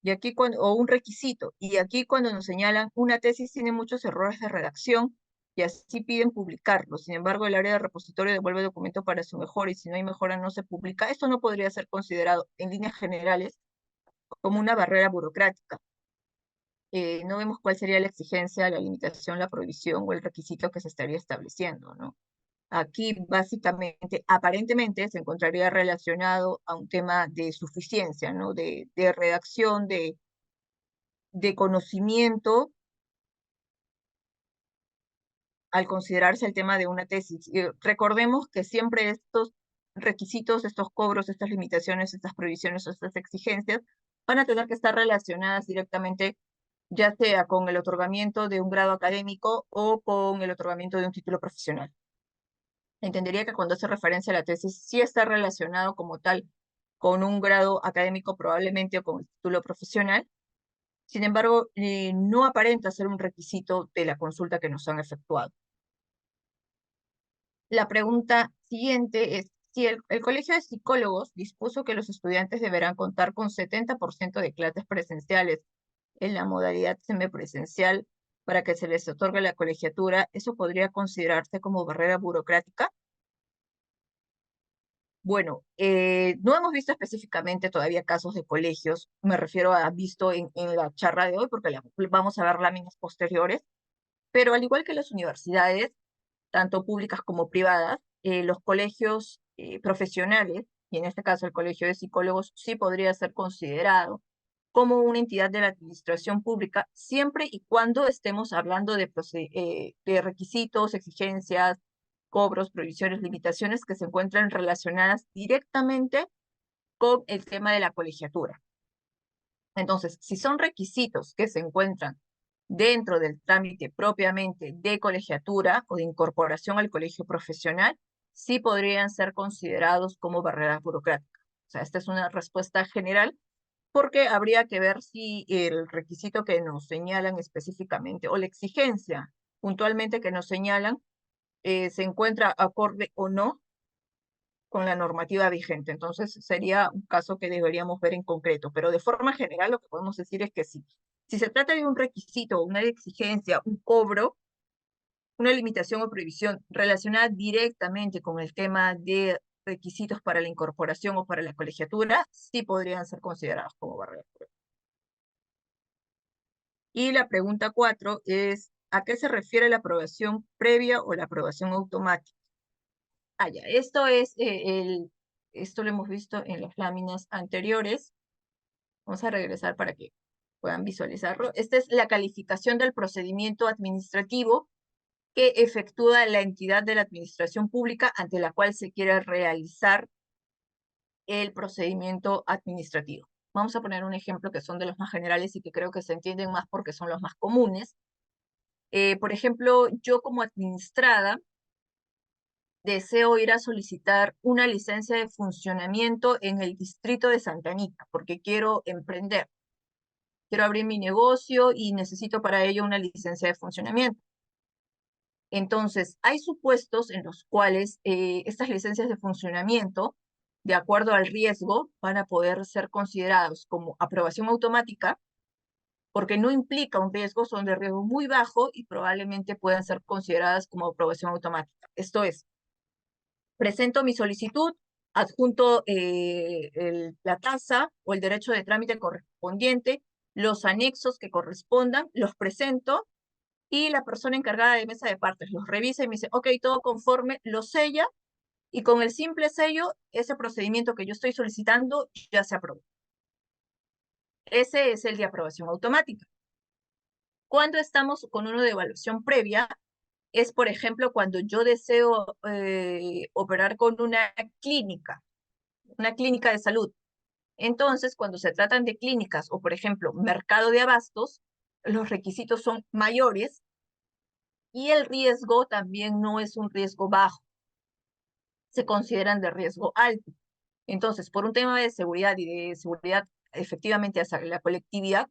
y aquí o un requisito. Y aquí cuando nos señalan una tesis tiene muchos errores de redacción y así piden publicarlo. Sin embargo, el área de repositorio devuelve el documento para su mejora y si no hay mejora no se publica. Esto no podría ser considerado en líneas generales como una barrera burocrática. No vemos cuál sería la exigencia, la limitación, la prohibición o el requisito que se estaría estableciendo, ¿no? Aquí básicamente, aparentemente, se encontraría relacionado a un tema de suficiencia, ¿no? De redacción, de conocimiento al considerarse el tema de una tesis. Recordemos que siempre estos requisitos, estos cobros, estas limitaciones, estas prohibiciones, estas exigencias van a tener que estar relacionadas directamente ya sea con el otorgamiento de un grado académico o con el otorgamiento de un título profesional. Entendería que cuando hace referencia a la tesis sí está relacionado como tal con un grado académico probablemente o con el título profesional. Sin embargo, no aparenta ser un requisito de la consulta que nos han efectuado. La pregunta siguiente es, si el Colegio de Psicólogos dispuso que los estudiantes deberán contar con 70% de clases presenciales en la modalidad semipresencial para que se les otorgue la colegiatura, ¿eso podría considerarse como barrera burocrática? Bueno, no hemos visto específicamente todavía casos de colegios, me refiero a visto en la charla de hoy, porque vamos a ver láminas posteriores, pero al igual que las universidades, tanto públicas como privadas, los colegios profesionales, y en este caso el Colegio de Psicólogos, sí podría ser considerado como una entidad de la administración pública, siempre y cuando estemos hablando de requisitos, exigencias, cobros, prohibiciones, limitaciones que se encuentran relacionadas directamente con el tema de la colegiatura. Entonces, si son requisitos que se encuentran dentro del trámite propiamente de colegiatura o de incorporación al colegio profesional, sí podrían ser considerados como barreras burocráticas. O sea, esta es una respuesta general porque habría que ver si el requisito que nos señalan específicamente o la exigencia puntualmente que nos señalan se encuentra acorde o no con la normativa vigente. Entonces, sería un caso que deberíamos ver en concreto, pero de forma general lo que podemos decir es que sí. Si se trata de un requisito, una exigencia, un cobro, una limitación o prohibición relacionada directamente con el tema de requisitos para la incorporación o para la colegiatura, sí podrían ser considerados como barreras. Y la pregunta 4 es, ¿a qué se refiere la aprobación previa o la aprobación automática? Ah, ya, esto lo hemos visto en las láminas anteriores. Vamos a regresar para que puedan visualizarlo. Esta es la calificación del procedimiento administrativo que efectúa la entidad de la administración pública ante la cual se quiere realizar el procedimiento administrativo. Vamos a poner un ejemplo que son de los más generales y que creo que se entienden más porque son los más comunes. Por ejemplo, yo como administrada deseo ir a solicitar una licencia de funcionamiento en el distrito de Santa Anita porque quiero emprender. Quiero abrir mi negocio y necesito para ello una licencia de funcionamiento. Entonces, hay supuestos en los cuales estas licencias de funcionamiento, de acuerdo al riesgo, van a poder ser considerados como aprobación automática, porque no implica un riesgo, son de riesgo muy bajo y probablemente puedan ser consideradas como aprobación automática. Esto es, presento mi solicitud, adjunto la tasa o el derecho de trámite correspondiente, los anexos que correspondan, los presento y la persona encargada de mesa de partes los revisa y me dice, ok, todo conforme, lo sella y con el simple sello, ese procedimiento que yo estoy solicitando ya se aprobó. Ese es el de aprobación automática. Cuando estamos con uno de evaluación previa, es, por ejemplo, cuando yo deseo operar con una clínica de salud. Entonces, cuando se tratan de clínicas o, por ejemplo, mercado de abastos, los requisitos son mayores y el riesgo también no es un riesgo bajo, se consideran de riesgo alto. Entonces, por un tema de seguridad y de seguridad efectivamente hacia la colectividad,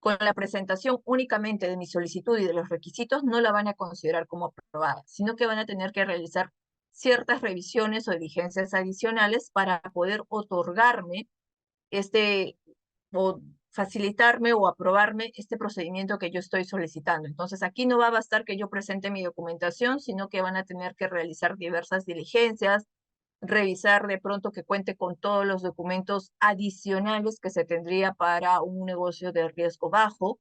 con la presentación únicamente de mi solicitud y de los requisitos no la van a considerar como aprobada, sino que van a tener que realizar ciertas revisiones o diligencias adicionales para poder otorgarme o facilitarme o aprobarme este procedimiento que yo estoy solicitando. Entonces, aquí no va a bastar que yo presente mi documentación, sino que van a tener que realizar diversas diligencias, revisar de pronto que cuente con todos los documentos adicionales que se tendría para un negocio de riesgo bajo.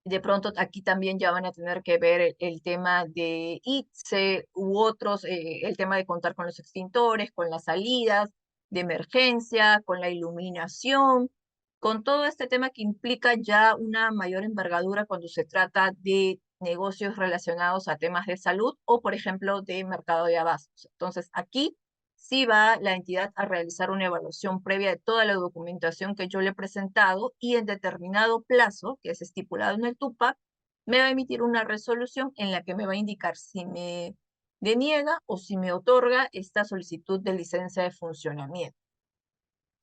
De pronto aquí también ya van a tener que ver el tema de ITSE u otros, el tema de contar con los extintores, con las salidas de emergencia, con la iluminación, con todo este tema que implica ya una mayor envergadura cuando se trata de negocios relacionados a temas de salud o, por ejemplo, de mercado de abastos. Entonces, aquí sí va la entidad a realizar una evaluación previa de toda la documentación que yo le he presentado y en determinado plazo, que es estipulado en el TUPA, me va a emitir una resolución en la que me va a indicar si me deniega o si me otorga esta solicitud de licencia de funcionamiento.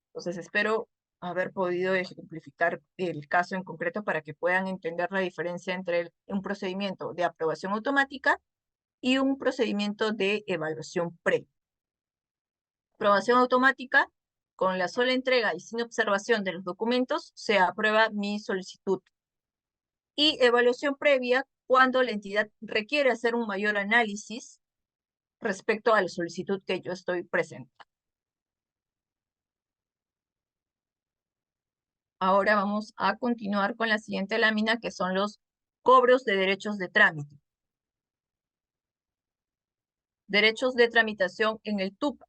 Entonces, espero haber podido ejemplificar el caso en concreto para que puedan entender la diferencia entre un procedimiento de aprobación automática y un procedimiento de evaluación previa. Aprobación automática, con la sola entrega y sin observación de los documentos, se aprueba mi solicitud. Y evaluación previa, cuando la entidad requiere hacer un mayor análisis respecto a la solicitud que yo estoy presentando. Ahora vamos a continuar con la siguiente lámina, que son los cobros de derechos de trámite. Derechos de tramitación en el TUPA.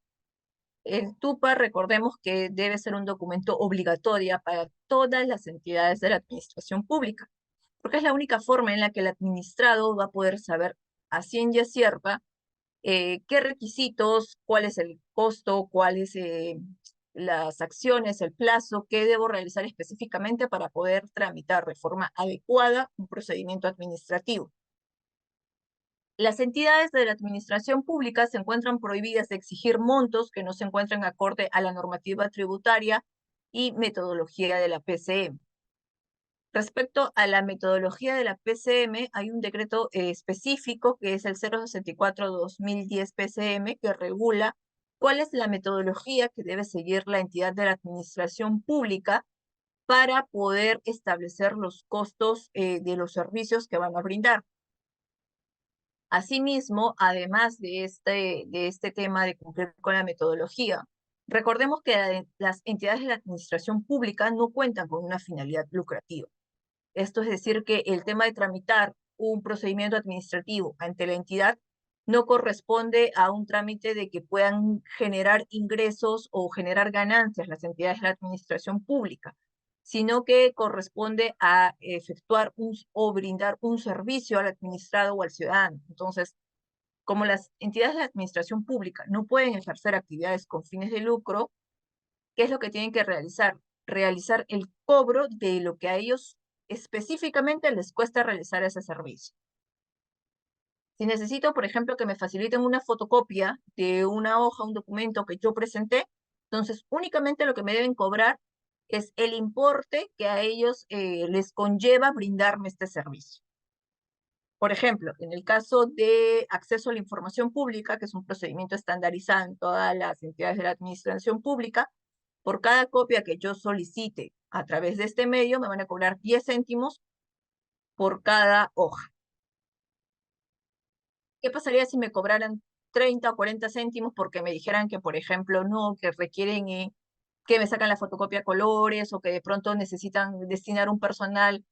El TUPA, recordemos que debe ser un documento obligatorio para todas las entidades de la administración pública, porque es la única forma en la que el administrado va a poder saber a ciencia cierta qué requisitos, cuál es el costo, cuáles las acciones, el plazo que debo realizar específicamente para poder tramitar de forma adecuada un procedimiento administrativo. Las entidades de la administración pública se encuentran prohibidas de exigir montos que no se encuentren acorde a la normativa tributaria y metodología de la PCM. Respecto a la metodología de la PCM, hay un decreto específico que es el 064-2010 PCM que regula cuál es la metodología que debe seguir la entidad de la administración pública para poder establecer los costos de los servicios que van a brindar. Asimismo, además de este tema de cumplir con la metodología, recordemos que las entidades de la administración pública no cuentan con una finalidad lucrativa. Esto es decir, que el tema de tramitar un procedimiento administrativo ante la entidad no corresponde a un trámite de que puedan generar ingresos o generar ganancias las entidades de la administración pública, sino que corresponde a efectuar o brindar un servicio al administrado o al ciudadano. Entonces, como las entidades de la administración pública no pueden ejercer actividades con fines de lucro, ¿qué es lo que tienen que realizar? Realizar el cobro de lo que a ellos específicamente les cuesta realizar ese servicio. Si necesito, por ejemplo, que me faciliten una fotocopia de una hoja, un documento que yo presenté, entonces únicamente lo que me deben cobrar es el importe que a ellos les conlleva brindarme este servicio. Por ejemplo, en el caso de acceso a la información pública, que es un procedimiento estandarizado en todas las entidades de la administración pública, por cada copia que yo solicite a través de este medio, me van a cobrar 10 céntimos por cada hoja. ¿Qué pasaría si me cobraran 30 o 40 céntimos porque me dijeran que, por ejemplo, no, que requieren que me sacan la fotocopia a colores o que de pronto necesitan destinar un personal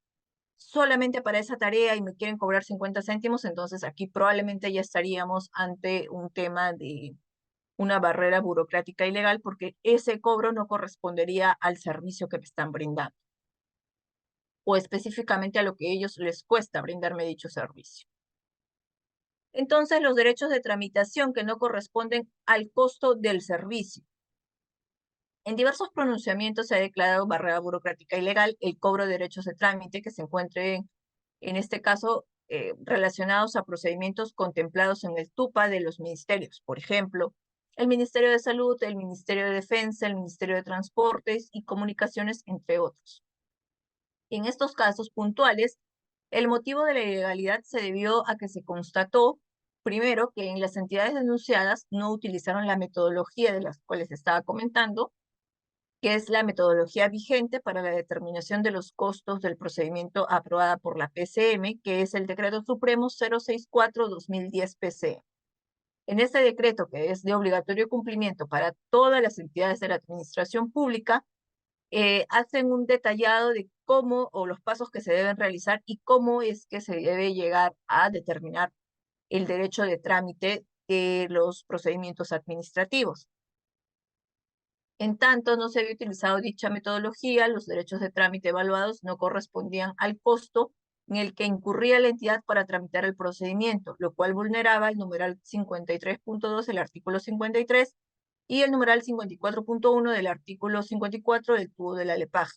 solamente para esa tarea y me quieren cobrar 50 céntimos? Entonces aquí probablemente ya estaríamos ante un tema de una barrera burocrática y legal porque ese cobro no correspondería al servicio que me están brindando o específicamente a lo que a ellos les cuesta brindarme dicho servicio. Entonces, los derechos de tramitación que no corresponden al costo del servicio. En diversos pronunciamientos se ha declarado barrera burocrática y legal el cobro de derechos de trámite que se encuentren, en este caso, relacionados a procedimientos contemplados en el TUPA de los ministerios. Por ejemplo, el Ministerio de Salud, el Ministerio de Defensa, el Ministerio de Transportes y Comunicaciones, entre otros. En estos casos puntuales, el motivo de la ilegalidad se debió a que se constató, primero, que en las entidades denunciadas no utilizaron la metodología de las cuales estaba comentando, que es la metodología vigente para la determinación de los costos del procedimiento aprobada por la PCM, que es el Decreto Supremo 064-2010 PC. En este decreto, que es de obligatorio cumplimiento para todas las entidades de la administración pública, hacen un detallado de cómo o los pasos que se deben realizar y cómo es que se debe llegar a determinar el derecho de trámite de los procedimientos administrativos. En tanto no se había utilizado dicha metodología, los derechos de trámite evaluados no correspondían al costo en el que incurría la entidad para tramitar el procedimiento, lo cual vulneraba el numeral 53.2 del artículo 53 y el numeral 54.1 del artículo 54 del TUO de la LEPAJ.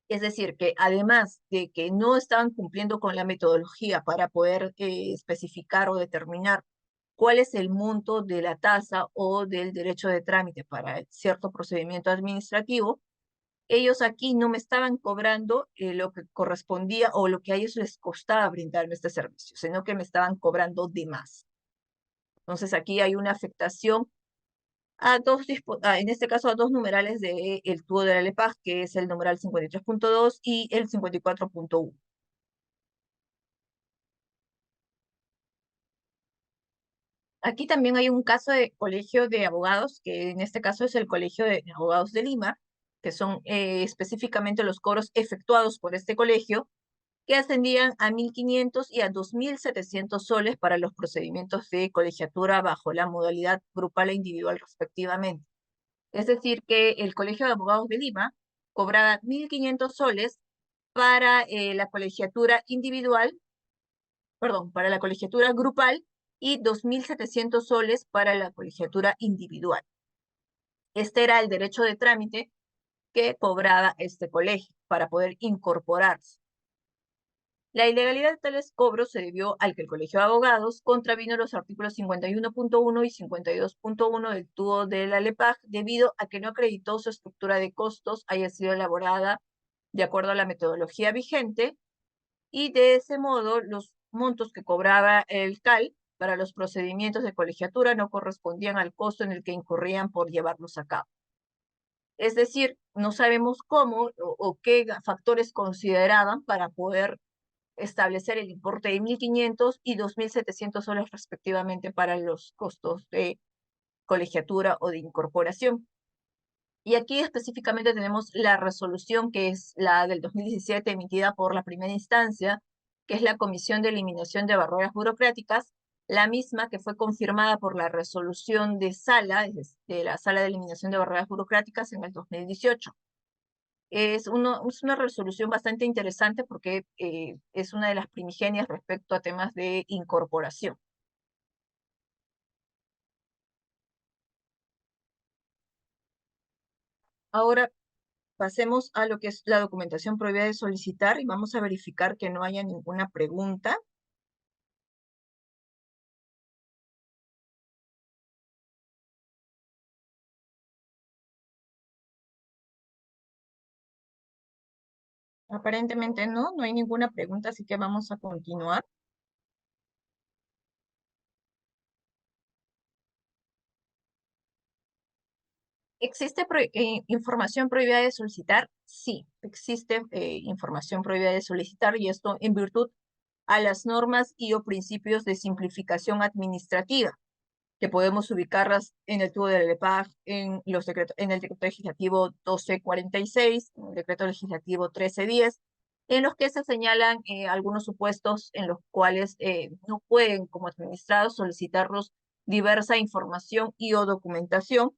Es decir, que además de que no estaban cumpliendo con la metodología para poder especificar o determinar cuál es el monto de la tasa o del derecho de trámite para cierto procedimiento administrativo, ellos aquí no me estaban cobrando lo que correspondía o lo que a ellos les costaba brindarme este servicio, sino que me estaban cobrando de más. Entonces aquí hay una afectación a en este caso a dos numerales del TUO de la LEPAJ, que es el numeral 53.2 y el 54.1. Aquí también hay un caso de colegio de abogados, que en este caso es el Colegio de Abogados de Lima, que son específicamente los cobros efectuados por este colegio, que ascendían a 1.500 y a 2.700 soles para los procedimientos de colegiatura bajo la modalidad grupal e individual respectivamente. Es decir, que el Colegio de Abogados de Lima cobraba 1.500 soles para la colegiatura individual, perdón, para la colegiatura grupal y 2.700 soles para la colegiatura individual. Este era el derecho de trámite que cobraba este colegio para poder incorporarse. La ilegalidad de tales cobros se debió al que el Colegio de Abogados contravino los artículos 51.1 y 52.1 del TUO de la LEPAJ debido a que no acreditó su estructura de costos haya sido elaborada de acuerdo a la metodología vigente y de ese modo los montos que cobraba el CAL para los procedimientos de colegiatura no correspondían al costo en el que incurrían por llevarlos a cabo. Es decir, no sabemos cómo o qué factores consideraban para poder establecer el importe de 1.500 y 2.700 soles respectivamente para los costos de colegiatura o de incorporación. Y aquí específicamente tenemos la resolución que es la del 2017 emitida por la primera instancia, que es la Comisión de Eliminación de Barreras Burocráticas, la misma que fue confirmada por la resolución de sala, de la Sala de Eliminación de Barreras Burocráticas en el 2018. Es una resolución bastante interesante porque es una de las primigenias respecto a temas de incorporación. Ahora pasemos a lo que es la documentación prohibida de solicitar y vamos a verificar que no haya ninguna pregunta. Aparentemente no hay ninguna pregunta, así que vamos a continuar. ¿Existe información prohibida de solicitar? Sí, existe información prohibida de solicitar y esto en virtud a las normas y o principios de simplificación administrativa, que podemos ubicarlas en el tubo de la LEPAJ, en el decreto legislativo 1246, en el decreto legislativo 1310, en los que se señalan algunos supuestos en los cuales no pueden, como administrados, solicitarlos diversa información y o documentación,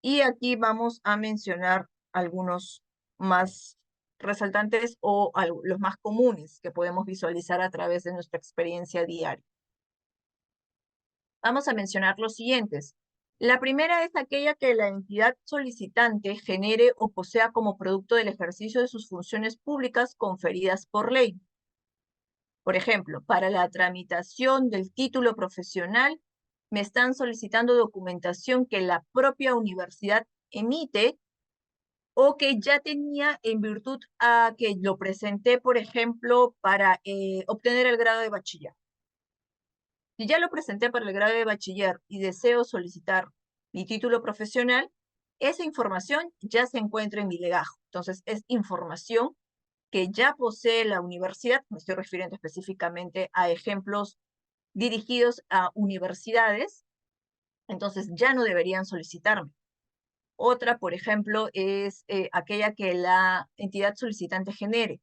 y aquí vamos a mencionar algunos más resaltantes o los más comunes que podemos visualizar a través de nuestra experiencia diaria. Vamos a mencionar los siguientes. La primera es aquella que la entidad solicitante genere o posea como producto del ejercicio de sus funciones públicas conferidas por ley. Por ejemplo, para la tramitación del título profesional, me están solicitando documentación que la propia universidad emite o que ya tenía en virtud a que lo presenté, por ejemplo, para obtener el grado de bachiller. Si ya lo presenté para el grado de bachiller y deseo solicitar mi título profesional, esa información ya se encuentra en mi legajo. Entonces, es información que ya posee la universidad, me estoy refiriendo específicamente a ejemplos dirigidos a universidades, entonces ya no deberían solicitarme. Otra, por ejemplo, es aquella que la entidad solicitante genere.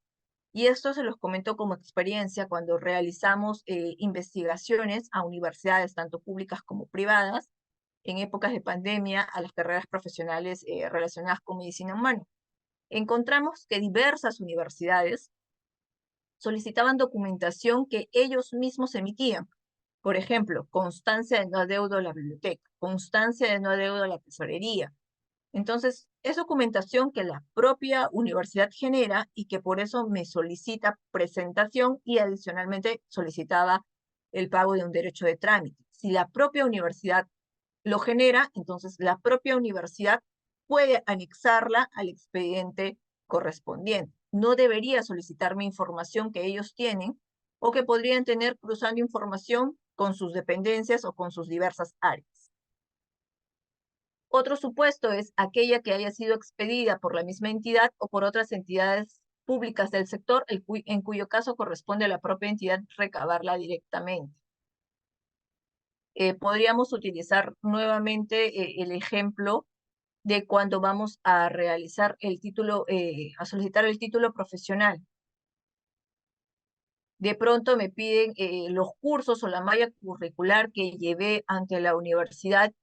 Y esto se los comento como experiencia cuando realizamos investigaciones a universidades, tanto públicas como privadas, en épocas de pandemia, a las carreras profesionales relacionadas con medicina humana. Encontramos que diversas universidades solicitaban documentación que ellos mismos emitían. Por ejemplo, constancia de no adeudo a la biblioteca, constancia de no adeudo a la tesorería. Entonces, es documentación que la propia universidad genera y que por eso me solicita presentación y adicionalmente solicitaba el pago de un derecho de trámite. Si la propia universidad lo genera, entonces la propia universidad puede anexarla al expediente correspondiente. No debería solicitarme información que ellos tienen o que podrían tener cruzando información con sus dependencias o con sus diversas áreas. Otro supuesto es aquella que haya sido expedida por la misma entidad o por otras entidades públicas del sector, en cuyo caso corresponde a la propia entidad recabarla directamente. Podríamos utilizar nuevamente el ejemplo de cuando vamos a realizar el título, a solicitar el título profesional. De pronto me piden los cursos o la malla curricular que llevé ante la universidad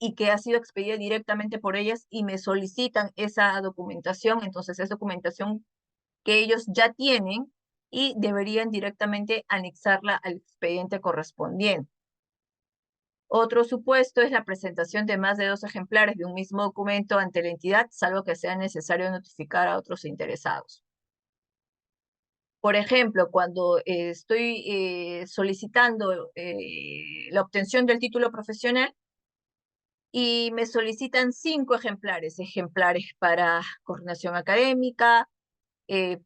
y que ha sido expedida directamente por ellas y me solicitan esa documentación, entonces es documentación que ellos ya tienen y deberían directamente anexarla al expediente correspondiente. Otro supuesto es la presentación de más de 2 ejemplares de un mismo documento ante la entidad, salvo que sea necesario notificar a otros interesados. Por ejemplo, cuando estoy solicitando la obtención del título profesional y me solicitan 5 ejemplares, ejemplares para coordinación académica,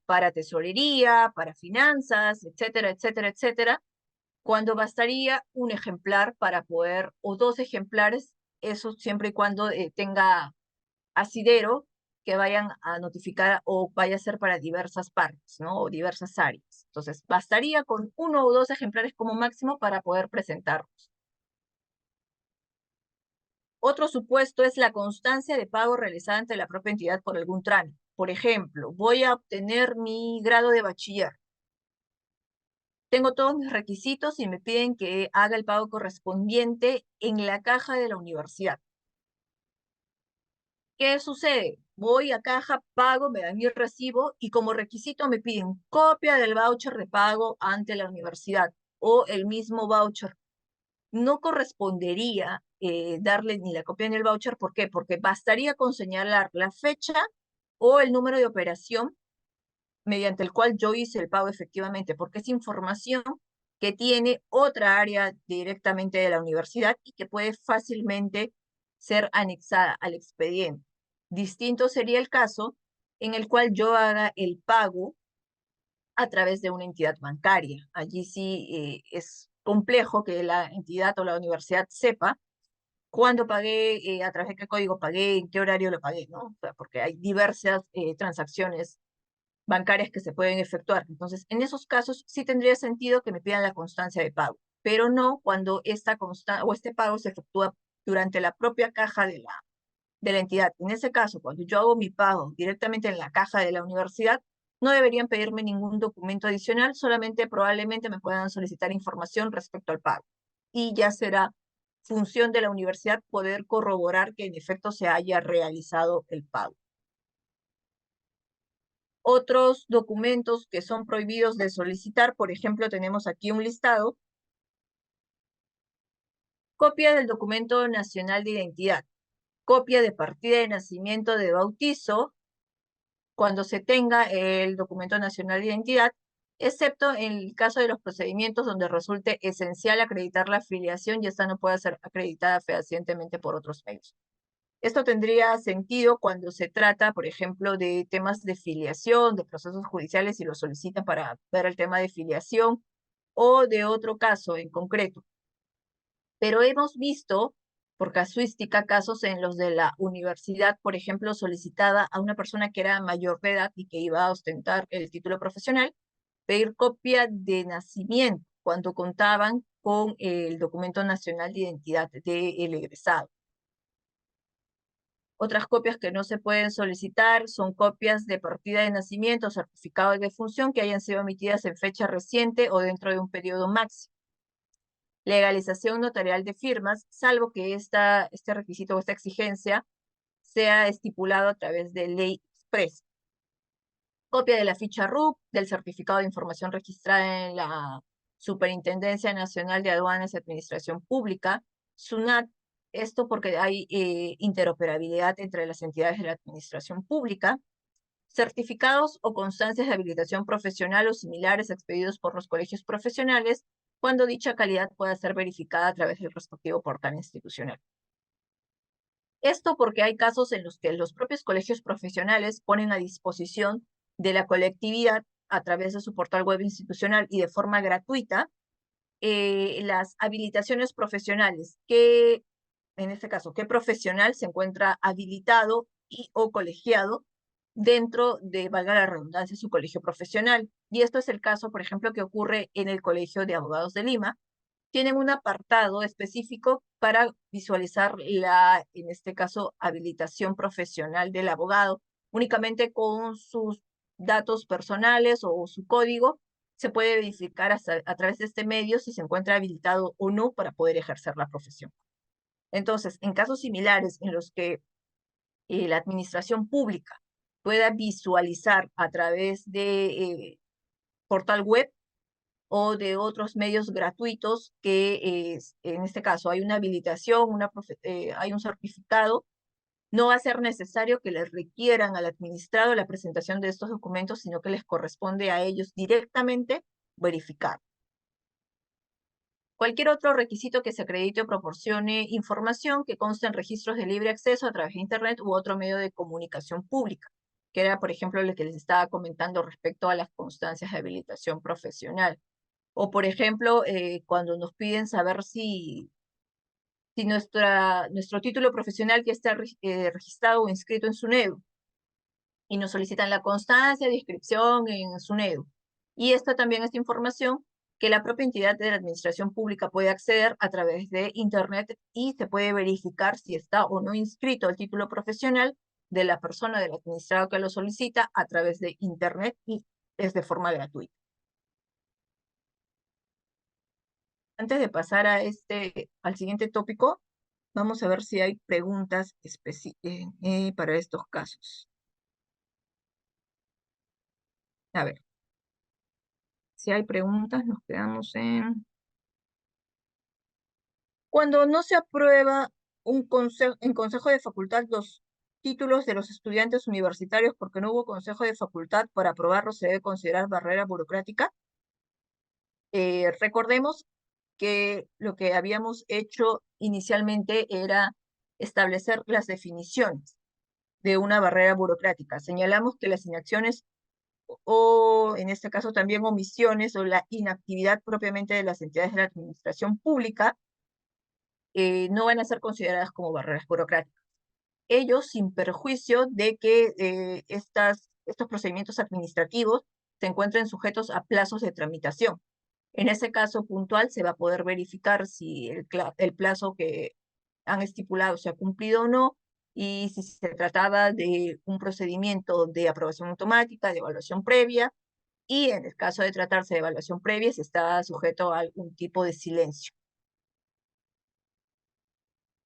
para tesorería, para finanzas, etcétera, etcétera, etcétera, cuando bastaría un ejemplar para poder, o 2 ejemplares, eso siempre y cuando tenga asidero que vayan a notificar o vaya a ser para diversas partes, ¿no? O diversas áreas. Entonces, bastaría con 1 o 2 ejemplares como máximo para poder presentarlos. Otro supuesto es la constancia de pago realizada ante la propia entidad por algún trámite. Por ejemplo, voy a obtener mi grado de bachiller. Tengo todos mis requisitos y me piden que haga el pago correspondiente en la caja de la universidad. ¿Qué sucede? Voy a caja, pago, me dan mi recibo y como requisito me piden copia del voucher de pago ante la universidad o el mismo voucher. No correspondería darle ni la copia ni el voucher. ¿Por qué? Porque bastaría con señalar la fecha o el número de operación mediante el cual yo hice el pago efectivamente, porque es información que tiene otra área directamente de la universidad y que puede fácilmente ser anexada al expediente. Distinto sería el caso en el cual yo haga el pago a través de una entidad bancaria. Allí sí es complejo que la entidad o la universidad sepa cuándo pagué, a través de qué código pagué, en qué horario lo pagué, ¿no? O sea, porque hay diversas transacciones bancarias que se pueden efectuar. Entonces, en esos casos sí tendría sentido que me pidan la constancia de pago, pero no cuando esta constancia o este pago se efectúa durante la propia caja de la entidad. En ese caso, cuando yo hago mi pago directamente en la caja de la universidad, no deberían pedirme ningún documento adicional, solamente probablemente me puedan solicitar información respecto al pago. Y ya será función de la universidad poder corroborar que en efecto se haya realizado el pago. Otros documentos que son prohibidos de solicitar, por ejemplo, tenemos aquí un listado. Copia del documento nacional de identidad, copia de partida de nacimiento de bautizo, cuando se tenga el documento nacional de identidad, excepto en el caso de los procedimientos donde resulte esencial acreditar la afiliación y esta no puede ser acreditada fehacientemente por otros medios. Esto tendría sentido cuando se trata, por ejemplo, de temas de filiación, de procesos judiciales y lo solicitan para ver el tema de filiación o de otro caso en concreto. Pero hemos visto, por casuística, casos en los de la universidad, por ejemplo, solicitada a una persona que era mayor de edad y que iba a ostentar el título profesional, pedir copia de nacimiento cuando contaban con el documento nacional de identidad del egresado. Otras copias que no se pueden solicitar son copias de partida de nacimiento o certificado de defunción que hayan sido emitidas en fecha reciente o dentro de un periodo máximo. Legalización notarial de firmas, salvo que este requisito o esta exigencia sea estipulado a través de ley expresa. Copia de la ficha RUP, del certificado de información registrada en la Superintendencia Nacional de Aduanas y Administración Pública, SUNAT, Esto porque hay interoperabilidad entre las entidades de la administración pública, certificados o constancias de habilitación profesional o similares expedidos por los colegios profesionales, cuando dicha calidad pueda ser verificada a través del respectivo portal institucional. Esto porque hay casos en los que los propios colegios profesionales ponen a disposición de la colectividad a través de su portal web institucional y de forma gratuita las habilitaciones profesionales, que en este caso, qué profesional se encuentra habilitado y o colegiado dentro de, valga la redundancia, su colegio profesional. Y esto es el caso, por ejemplo, que ocurre en el Colegio de Abogados de Lima. Tienen un apartado específico para visualizar la, en este caso, habilitación profesional del abogado, únicamente con sus datos personales o su código. Se puede verificar a través de este medio si se encuentra habilitado o no para poder ejercer la profesión. Entonces, en casos similares en los que la administración pública pueda visualizar a través de portal web o de otros medios gratuitos que en este caso hay una habilitación, hay un certificado, no va a ser necesario que les requieran al administrado la presentación de estos documentos, sino que les corresponde a ellos directamente verificar. Cualquier otro requisito que se acredite o proporcione información que conste en registros de libre acceso a través de Internet u otro medio de comunicación pública, que era, por ejemplo, lo que les estaba comentando respecto a las constancias de habilitación profesional. O, por ejemplo, cuando nos piden saber si nuestro título profesional ya está registrado o inscrito en SUNEDU y nos solicitan la constancia de inscripción en SUNEDU. Y esta también es información que la propia entidad de la administración pública puede acceder a través de Internet y se puede verificar si está o no inscrito el título profesional de la persona del administrado que lo solicita a través de Internet y es de forma gratuita. Antes de pasar al siguiente tópico, vamos a ver si hay preguntas para estos casos. A ver, si hay preguntas, nos quedamos en... Cuando no se aprueba en consejo de facultad los títulos de los estudiantes universitarios porque no hubo consejo de facultad para aprobarlos, ¿se debe considerar barrera burocrática? Recordemos que lo que habíamos hecho inicialmente era establecer las definiciones de una barrera burocrática. Señalamos que las inacciones o en este caso también omisiones o la inactividad propiamente de las entidades de la administración pública no van a ser consideradas como barreras burocráticas. Ellos sin perjuicio de que estos procedimientos administrativos se encuentren sujetos a plazos de tramitación. En ese caso puntual se va a poder verificar si el plazo que han estipulado se ha cumplido o no, y si se trataba de un procedimiento de aprobación automática, de evaluación previa, y en el caso de tratarse de evaluación previa, se está sujeto a algún tipo de silencio.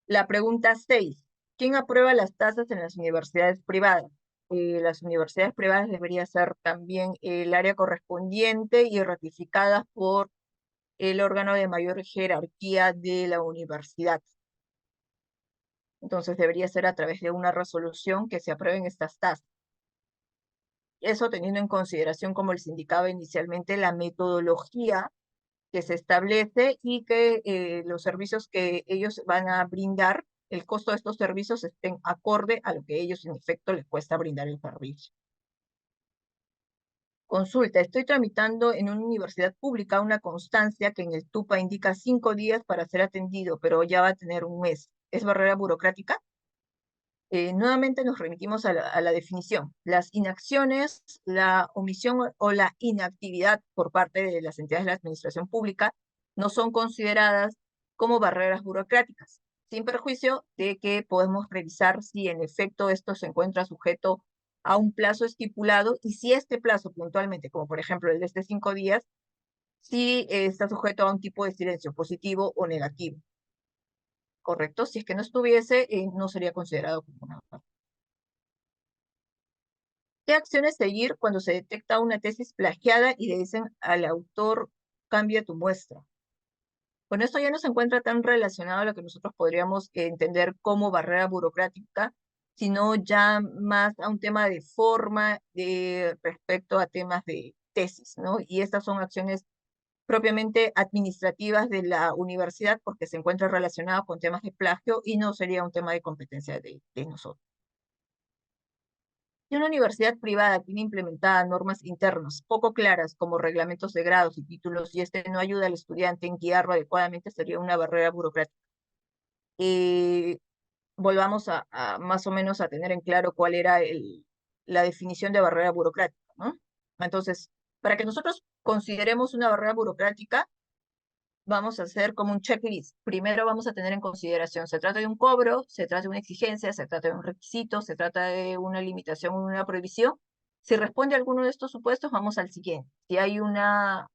La pregunta 6. ¿Quién aprueba las tasas en las universidades privadas? Las universidades privadas debería ser también el área correspondiente y ratificadas por el órgano de mayor jerarquía de la universidad. Entonces debería ser a través de una resolución que se aprueben estas tasas. Eso teniendo en consideración, como les indicaba inicialmente, la metodología que se establece y que los servicios que ellos van a brindar, el costo de estos servicios estén acorde a lo que ellos en efecto les cuesta brindar el servicio. Consulta, estoy tramitando en una universidad pública una constancia que en el TUPA indica 5 días para ser atendido, pero ya va a tener un mes. ¿Es barrera burocrática? Nuevamente nos remitimos a la definición. Las inacciones, la omisión o la inactividad por parte de las entidades de la administración pública no son consideradas como barreras burocráticas, sin perjuicio de que podemos revisar si en efecto esto se encuentra sujeto a un plazo estipulado y si este plazo puntualmente, como por ejemplo el de 5 días, si está sujeto a un tipo de silencio positivo o negativo. ¿Correcto? Si es que no estuviese, no sería considerado como una barrera. ¿Qué acciones seguir cuando se detecta una tesis plagiada y le dicen al autor, cambia tu muestra? Bueno, esto ya no se encuentra tan relacionado a lo que nosotros podríamos entender como barrera burocrática, sino ya más a un tema de forma respecto a temas de tesis, ¿no? Y estas son acciones propiamente administrativas de la universidad porque se encuentra relacionado con temas de plagio y no sería un tema de competencia de nosotros. Si una universidad privada tiene implementadas normas internas poco claras como reglamentos de grados y títulos y este no ayuda al estudiante en guiarlo adecuadamente, sería una barrera burocrática. Y volvamos a más o menos a tener en claro cuál era la definición de barrera burocrática, ¿no? Entonces, para que nosotros consideremos una barrera burocrática, vamos a hacer como un checklist. Primero vamos a tener en consideración, ¿se trata de un cobro? ¿Se trata de una exigencia? ¿Se trata de un requisito? ¿Se trata de una limitación o una prohibición? Si responde a alguno de estos supuestos, vamos al siguiente. Si hay una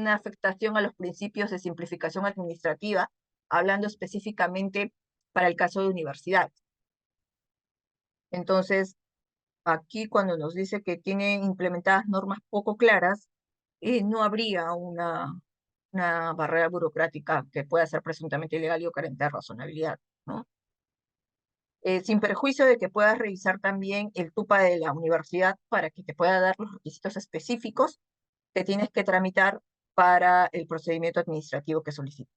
afectación a los principios de simplificación administrativa, hablando específicamente para el caso de universidad. Entonces, aquí cuando nos dice que tiene implementadas normas poco claras, no habría una barrera burocrática que pueda ser presuntamente ilegal y o carente de razonabilidad, ¿no? Sin perjuicio de que puedas revisar también el TUPA de la universidad para que te pueda dar los requisitos específicos que tienes que tramitar para el procedimiento administrativo que solicitas.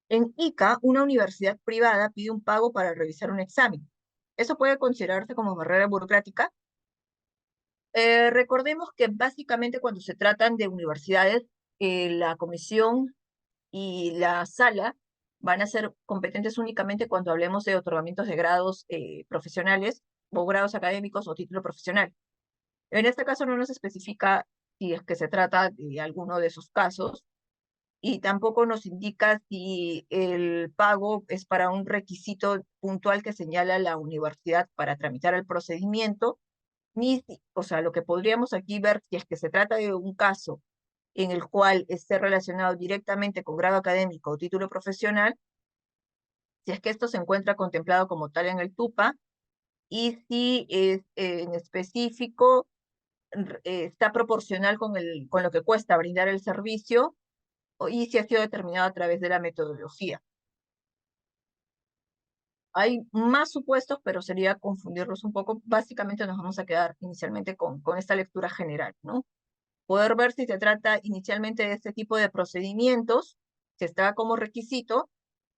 En ICA, una universidad privada pide un pago para realizar un examen. ¿Eso puede considerarse como barrera burocrática? Recordemos que básicamente cuando se tratan de universidades, la comisión y la sala van a ser competentes únicamente cuando hablemos de otorgamientos de grados profesionales o grados académicos o título profesional. En este caso no nos especifica si es que se trata de alguno de esos casos y tampoco nos indica si el pago es para un requisito puntual que señala la universidad para tramitar el procedimiento, o sea, lo que podríamos aquí ver si es que se trata de un caso en el cual esté relacionado directamente con grado académico o título profesional, si es que esto se encuentra contemplado como tal en el TUPA, y si es en específico está proporcional con lo que cuesta brindar el servicio, y si ha sido determinado a través de la metodología. Hay más supuestos, pero sería confundirlos un poco. Básicamente nos vamos a quedar inicialmente con esta lectura general, ¿no? Poder ver si se trata inicialmente de este tipo de procedimientos, que está como requisito,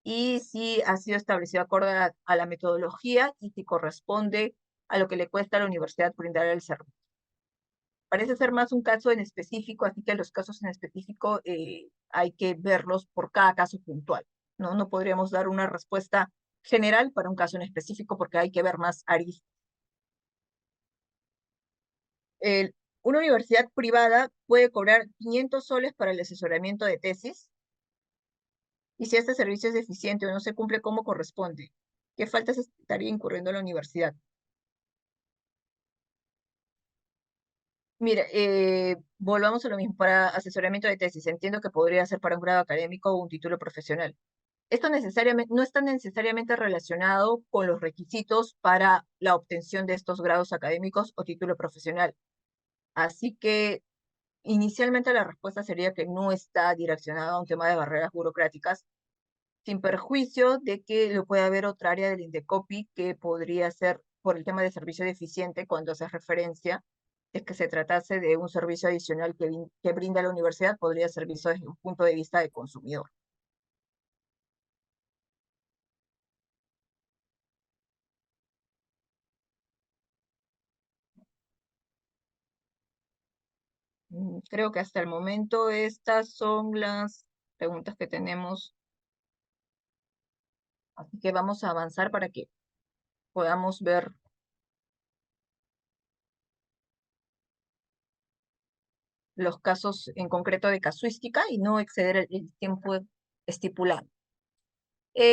y si ha sido establecido acorde a la metodología y si corresponde a lo que le cuesta a la universidad brindar el servicio. Parece ser más un caso en específico, así que los casos en específico hay que verlos por cada caso puntual, ¿no? No podríamos dar una respuesta general para un caso en específico porque hay que ver más aristas. Una universidad privada puede cobrar 500 soles para el asesoramiento de tesis y si este servicio es deficiente o no se cumple como corresponde, ¿qué faltas estaría incurriendo la universidad? Mira, volvamos a lo mismo. Para asesoramiento de tesis, entiendo que podría ser para un grado académico o un título profesional. Esto necesariamente, no está necesariamente relacionado con los requisitos para la obtención de estos grados académicos o título profesional. Así que inicialmente la respuesta sería que no está direccionado a un tema de barreras burocráticas, sin perjuicio de que lo puede haber otra área del INDECOPI que podría ser por el tema de servicio deficiente cuando hace referencia, es que se tratase de un servicio adicional que brinda la universidad, podría ser visto desde un punto de vista de consumidor. Creo que hasta el momento estas son las preguntas que tenemos, así que vamos a avanzar para que podamos ver los casos en concreto de casuística y no exceder el tiempo estipulado.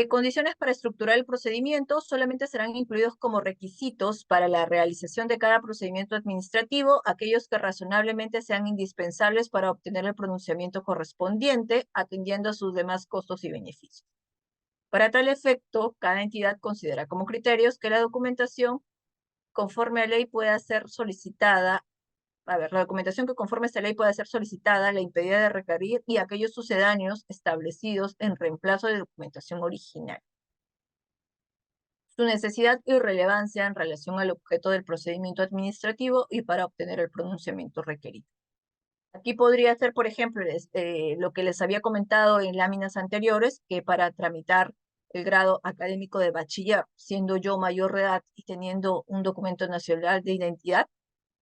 Condiciones para estructurar el procedimiento solamente serán incluidos como requisitos para la realización de cada procedimiento administrativo, aquellos que razonablemente sean indispensables para obtener el pronunciamiento correspondiente, atendiendo a sus demás costos y beneficios. Para tal efecto, cada entidad considera como criterios que la documentación conforme a ley pueda ser solicitada A ver, la documentación que conforme esta ley puede ser solicitada, la impedida de requerir y aquellos sucedáneos establecidos en reemplazo de documentación original. Su necesidad y relevancia en relación al objeto del procedimiento administrativo y para obtener el pronunciamiento requerido. Aquí podría ser, por ejemplo, lo que les había comentado en láminas anteriores, que para tramitar el grado académico de bachiller, siendo yo mayor de edad y teniendo un documento nacional de identidad,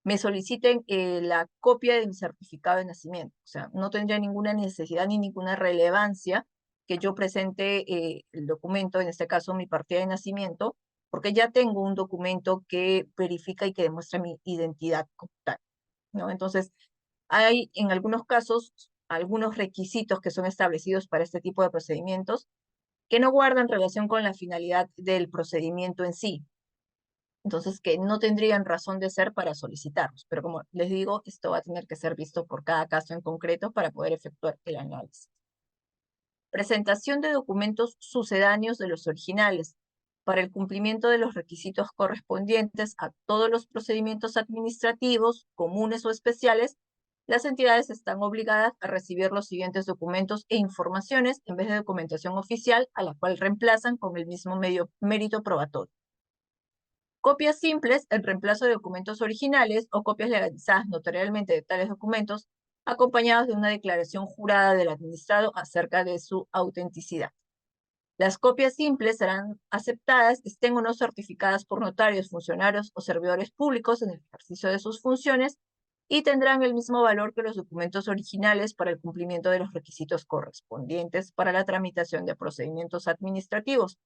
me soliciten la copia de mi certificado de nacimiento. O sea, no tendría ninguna necesidad ni ninguna relevancia que yo presente el documento, en este caso mi partida de nacimiento, porque ya tengo un documento que verifica y que demuestra mi identidad como tal, ¿no? Entonces, hay en algunos casos algunos requisitos que son establecidos para este tipo de procedimientos que no guardan relación con la finalidad del procedimiento en sí. Entonces, que no tendrían razón de ser para solicitarlos. Pero como les digo, esto va a tener que ser visto por cada caso en concreto para poder efectuar el análisis. Presentación de documentos sucedáneos de los originales para el cumplimiento de los requisitos correspondientes a todos los procedimientos administrativos, comunes o especiales. Las entidades están obligadas a recibir los siguientes documentos e informaciones en vez de documentación oficial, a la cual reemplazan con el mismo mérito probatorio. Copias simples en reemplazo de documentos originales o copias legalizadas notarialmente de tales documentos, acompañados de una declaración jurada del administrado acerca de su autenticidad. Las copias simples serán aceptadas, estén o no certificadas por notarios, funcionarios o servidores públicos en el ejercicio de sus funciones, y tendrán el mismo valor que los documentos originales para el cumplimiento de los requisitos correspondientes para la tramitación de procedimientos administrativos.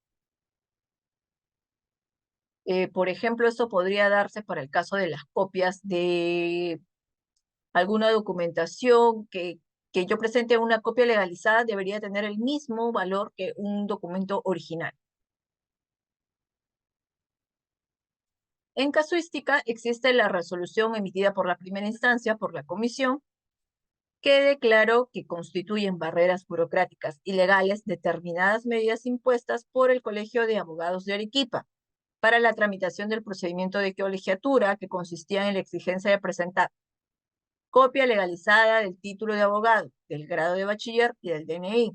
Por ejemplo, esto podría darse para el caso de las copias de alguna documentación que yo presente una copia legalizada, debería tener el mismo valor que un documento original. En casuística existe la resolución emitida por la primera instancia por la comisión que declaró que constituyen barreras burocráticas y legales determinadas medidas impuestas por el Colegio de Abogados de Arequipa para la tramitación del procedimiento de colegiatura, que consistía en la exigencia de presentar copia legalizada del título de abogado, del grado de bachiller y del DNI.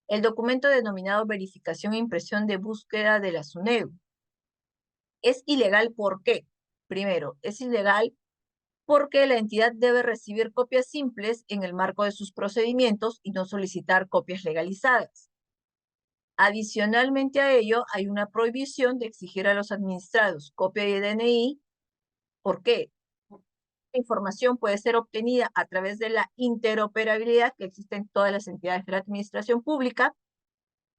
El documento denominado verificación e impresión de búsqueda de la SUNEDU. Es ilegal, ¿por qué? Primero, es ilegal porque la entidad debe recibir copias simples en el marco de sus procedimientos y no solicitar copias legalizadas. Adicionalmente a ello, hay una prohibición de exigir a los administrados copia de DNI. ¿Por qué? La información puede ser obtenida a través de la interoperabilidad que existe en todas las entidades de la administración pública,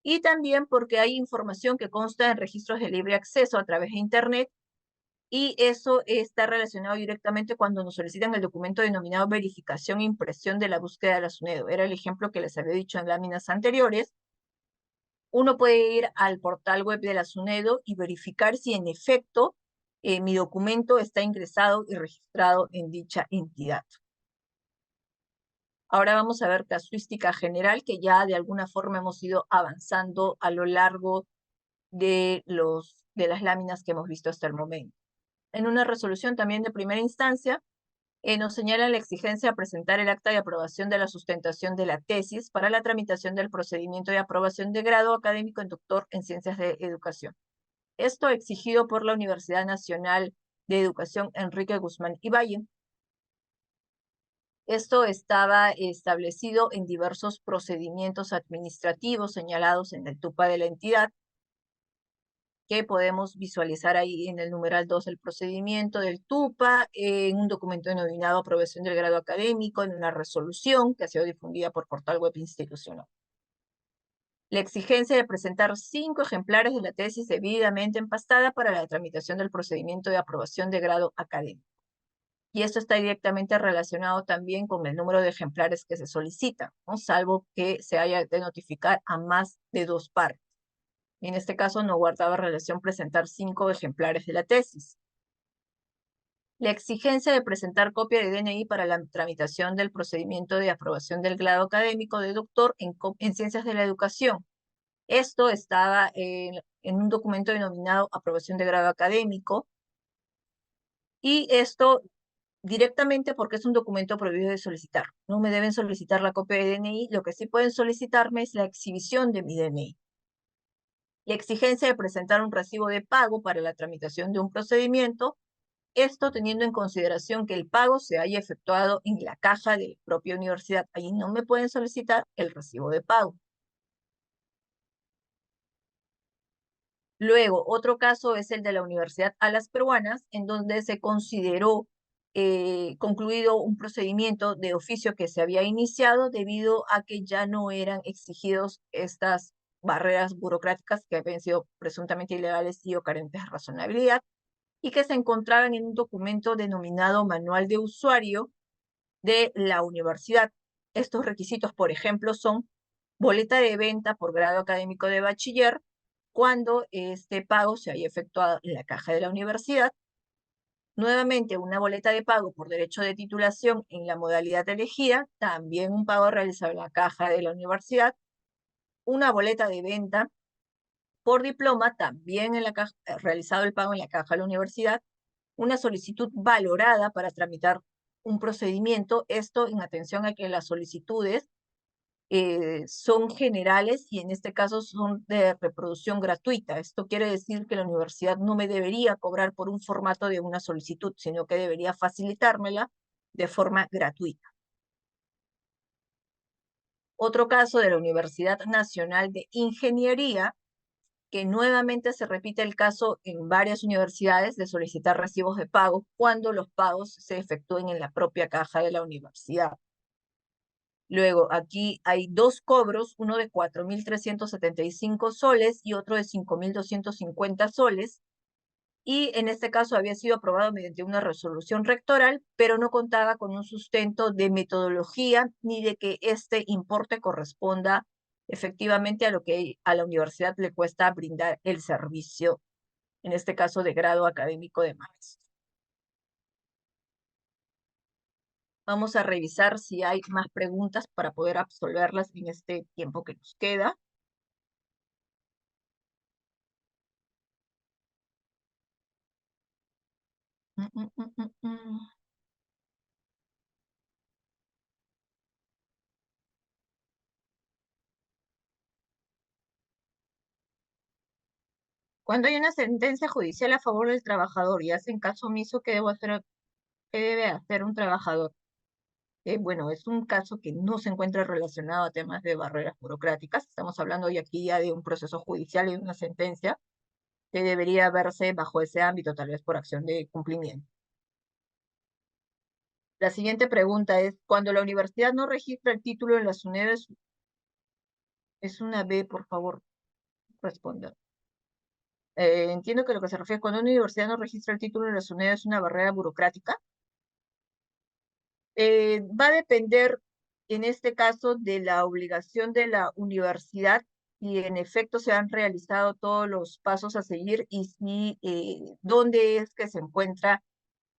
y también porque hay información que consta en registros de libre acceso a través de Internet, y eso está relacionado directamente cuando nos solicitan el documento denominado verificación e impresión de la búsqueda de la SUNEDO. Era el ejemplo que les había dicho en láminas anteriores. Uno puede ir al portal web de la SUNEDO y verificar si en efecto mi documento está ingresado y registrado en dicha entidad. Ahora vamos a ver casuística general, que ya de alguna forma hemos ido avanzando a lo largo de las láminas que hemos visto hasta el momento. En una resolución también de primera instancia, nos señala la exigencia de presentar el acta de aprobación de la sustentación de la tesis para la tramitación del procedimiento de aprobación de grado académico en doctor en Ciencias de Educación. Esto exigido por la Universidad Nacional de Educación Enrique Guzmán y Valle. Esto estaba establecido en diversos procedimientos administrativos señalados en el TUPA de la entidad, que podemos visualizar ahí en el numeral 2 el procedimiento del TUPA, en un documento denominado aprobación del grado académico, en una resolución que ha sido difundida por portal web institucional. La exigencia de presentar 5 ejemplares de la tesis debidamente empastada para la tramitación del procedimiento de aprobación de grado académico. Y esto está directamente relacionado también con el número de ejemplares que se solicitan, ¿no? Salvo que se haya de notificar a más de 2 partes. En este caso no guardaba relación presentar 5 ejemplares de la tesis. La exigencia de presentar copia de DNI para la tramitación del procedimiento de aprobación del grado académico de doctor en Ciencias de la Educación. Esto estaba en un documento denominado aprobación de grado académico, y esto directamente porque es un documento prohibido de solicitar. No me deben solicitar la copia de DNI, lo que sí pueden solicitarme es la exhibición de mi DNI. La exigencia de presentar un recibo de pago para la tramitación de un procedimiento, esto teniendo en consideración que el pago se haya efectuado en la caja de la propia universidad. Ahí no me pueden solicitar el recibo de pago. Luego, otro caso es el de la Universidad Alas Peruanas, en donde se consideró concluido un procedimiento de oficio que se había iniciado debido a que ya no eran exigidos estas barreras burocráticas que habían sido presuntamente ilegales y o carentes de razonabilidad, y que se encontraban en un documento denominado Manual de Usuario de la universidad. Estos requisitos, por ejemplo, son boleta de venta por grado académico de bachiller, cuando este pago se haya efectuado en la caja de la universidad. Nuevamente, una boleta de pago por derecho de titulación en la modalidad elegida, también un pago realizado en la caja de la universidad. Una boleta de venta por diploma, también en la caja, realizado el pago en la caja de la universidad. Una solicitud valorada para tramitar un procedimiento, esto en atención a que las solicitudes son generales y en este caso son de reproducción gratuita. Esto quiere decir que la universidad no me debería cobrar por un formato de una solicitud, sino que debería facilitármela de forma gratuita. Otro caso de la Universidad Nacional de Ingeniería, que nuevamente se repite el caso en varias universidades de solicitar recibos de pago cuando los pagos se efectúen en la propia caja de la universidad. Luego, aquí hay dos cobros, uno de 4.375 soles y otro de 5.250 soles. Y en este caso había sido aprobado mediante una resolución rectoral, pero no contaba con un sustento de metodología ni de que este importe corresponda efectivamente a lo que a la universidad le cuesta brindar el servicio, en este caso de grado académico de maestro. Vamos a revisar si hay más preguntas para poder absolverlas en este tiempo que nos queda. Mm, mm, mm, mm, mm. Cuando hay una sentencia judicial a favor del trabajador y hacen caso omiso, qué debe hacer un trabajador? Bueno, es un caso que no se encuentra relacionado a temas de barreras burocráticas. Estamos hablando hoy aquí ya de un proceso judicial y de una sentencia que debería verse bajo ese ámbito, tal vez por acción de cumplimiento. La siguiente pregunta es, cuando la universidad no registra el título en la SUNED, es una B, por favor, responda. Entiendo que lo que se refiere cuando una universidad no registra el título en la SUNED es una barrera burocrática. Va a depender, en este caso, de la obligación de la universidad y en efecto se han realizado todos los pasos a seguir y si, dónde es que se encuentra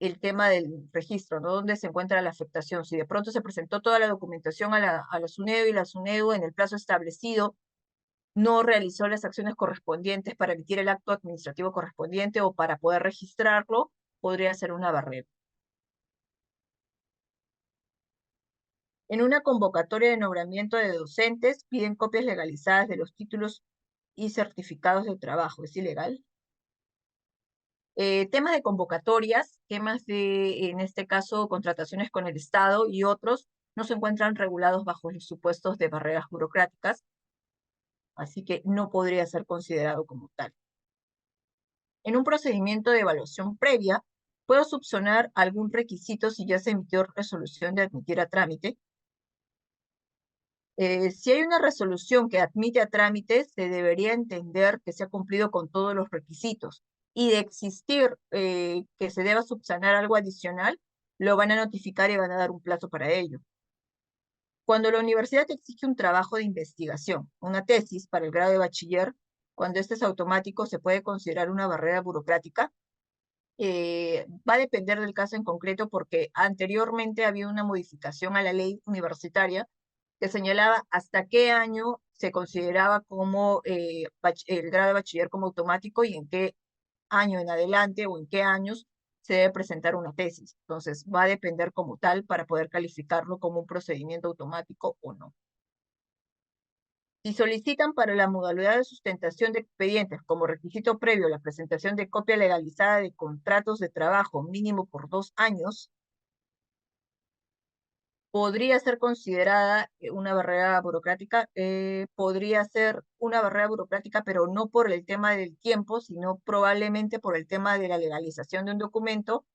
el tema del registro, ¿no? ¿Dónde se encuentra la afectación? Si de pronto se presentó toda la documentación a la SUNEDU y la SUNEDU en el plazo establecido no realizó las acciones correspondientes para emitir el acto administrativo correspondiente o para poder registrarlo, podría ser una barrera. En una convocatoria de nombramiento de docentes, piden copias legalizadas de los títulos y certificados de trabajo. ¿Es ilegal? Temas de convocatorias, temas de, en este caso, contrataciones con el Estado y otros, no se encuentran regulados bajo los supuestos de barreras burocráticas, así que no podría ser considerado como tal. En un procedimiento de evaluación previa, puedo subsanar algún requisito si ya se emitió resolución de admitir a trámite. Si hay una resolución que admite a trámite, se debería entender que se ha cumplido con todos los requisitos. Y de existir que se deba subsanar algo adicional, lo van a notificar y van a dar un plazo para ello. Cuando la universidad exige un trabajo de investigación, una tesis para el grado de bachiller, cuando este es automático, se puede considerar una barrera burocrática. Va a depender del caso en concreto porque anteriormente había una modificación a la ley universitaria que señalaba hasta qué año se consideraba como el grado de bachiller como automático y en qué año en adelante o en qué años se debe presentar una tesis. Entonces, va a depender como tal para poder calificarlo como un procedimiento automático o no. Si solicitan para la modalidad de sustentación de expedientes como requisito previo la presentación de copia legalizada de contratos de trabajo mínimo por 2 años, podría ser considerada una barrera burocrática, podría ser una barrera burocrática, pero no por el tema del tiempo, sino probablemente por el tema de la legalización de un documento,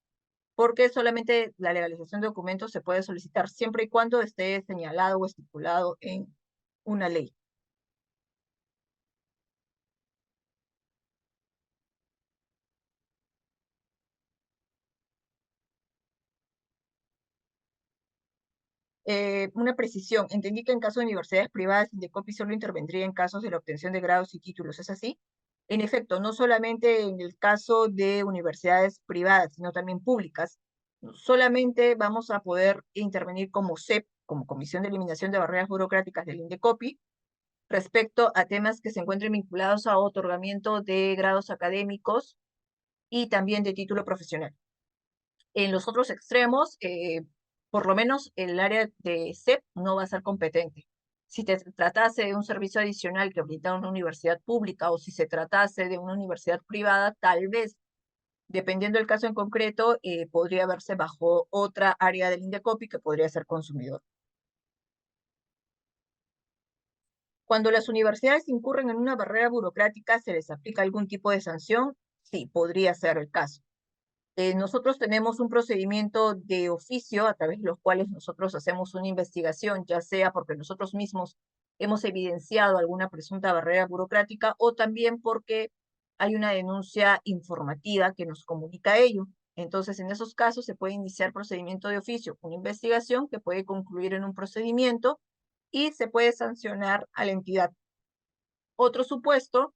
porque solamente la legalización de documentos se puede solicitar siempre y cuando esté señalado o estipulado en una ley. Una precisión. Entendí que en caso de universidades privadas, Indecopi solo intervendría en casos de la obtención de grados y títulos. ¿Es así? En efecto, no solamente en el caso de universidades privadas, sino también públicas. Solamente vamos a poder intervenir como CEP, como Comisión de Eliminación de Barreras Burocráticas del Indecopi, respecto a temas que se encuentren vinculados a otorgamiento de grados académicos y también de título profesional. En los otros extremos, por lo menos el área de CEP no va a ser competente. Si se tratase de un servicio adicional que brinda una universidad pública o si se tratase de una universidad privada, tal vez, dependiendo del caso en concreto, podría verse bajo otra área del Indecopi que podría ser consumidor. Cuando las universidades incurren en una barrera burocrática, ¿se les aplica algún tipo de sanción? Sí, podría ser el caso. Nosotros tenemos un procedimiento de oficio a través de los cuales nosotros hacemos una investigación, ya sea porque nosotros mismos hemos evidenciado alguna presunta barrera burocrática o también porque hay una denuncia informativa que nos comunica ello. Entonces, en esos casos se puede iniciar procedimiento de oficio, una investigación que puede concluir en un procedimiento y se puede sancionar a la entidad. Otro supuesto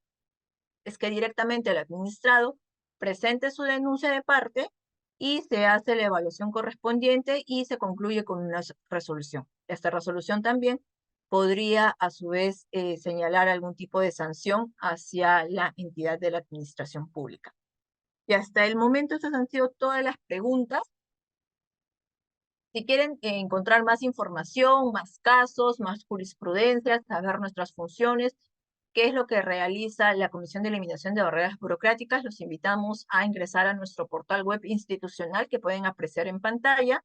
es que directamente el administrado presente su denuncia de parte y se hace la evaluación correspondiente y se concluye con una resolución. Esta resolución también podría a su vez señalar algún tipo de sanción hacia la entidad de la administración pública. Y hasta el momento estas han sido todas las preguntas. Si quieren encontrar más información, más casos, más jurisprudencia, saber nuestras funciones, qué es lo que realiza la Comisión de Eliminación de Barreras Burocráticas, los invitamos a ingresar a nuestro portal web institucional que pueden apreciar en pantalla,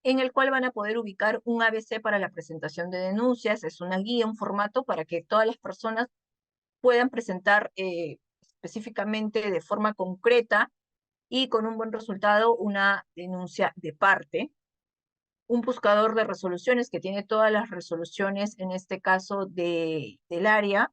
en el cual van a poder ubicar un ABC para la presentación de denuncias. Es una guía, un formato para que todas las personas puedan presentar específicamente de forma concreta y con un buen resultado una denuncia de parte. Un buscador de resoluciones que tiene todas las resoluciones, en este caso del área,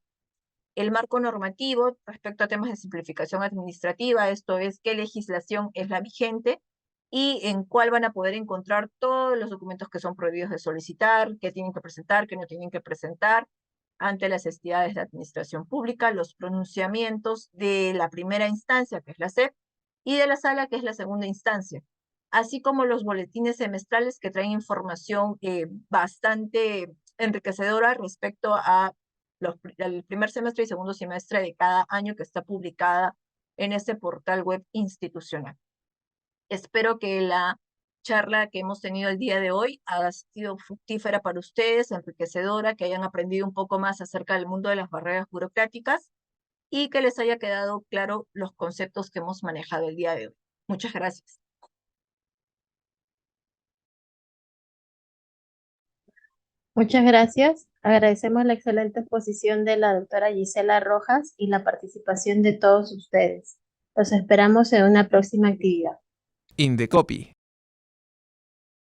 el marco normativo respecto a temas de simplificación administrativa, esto es qué legislación es la vigente y en cuál van a poder encontrar todos los documentos que son prohibidos de solicitar, qué tienen que presentar, qué no tienen que presentar ante las entidades de administración pública, los pronunciamientos de la primera instancia, que es la SEP, y de la sala, que es la segunda instancia, así como los boletines semestrales que traen información bastante enriquecedora respecto a el primer semestre y segundo semestre de cada año que está publicada en este portal web institucional. Espero que la charla que hemos tenido el día de hoy ha sido fructífera para ustedes, enriquecedora, que hayan aprendido un poco más acerca del mundo de las barreras burocráticas y que les haya quedado claro los conceptos que hemos manejado el día de hoy. Muchas gracias. Muchas gracias. Agradecemos la excelente exposición de la doctora Gisela Rojas y la participación de todos ustedes. Los esperamos en una próxima actividad. Indecopi.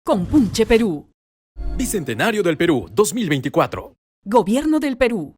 Compunche Perú. Bicentenario del Perú 2024. Gobierno del Perú.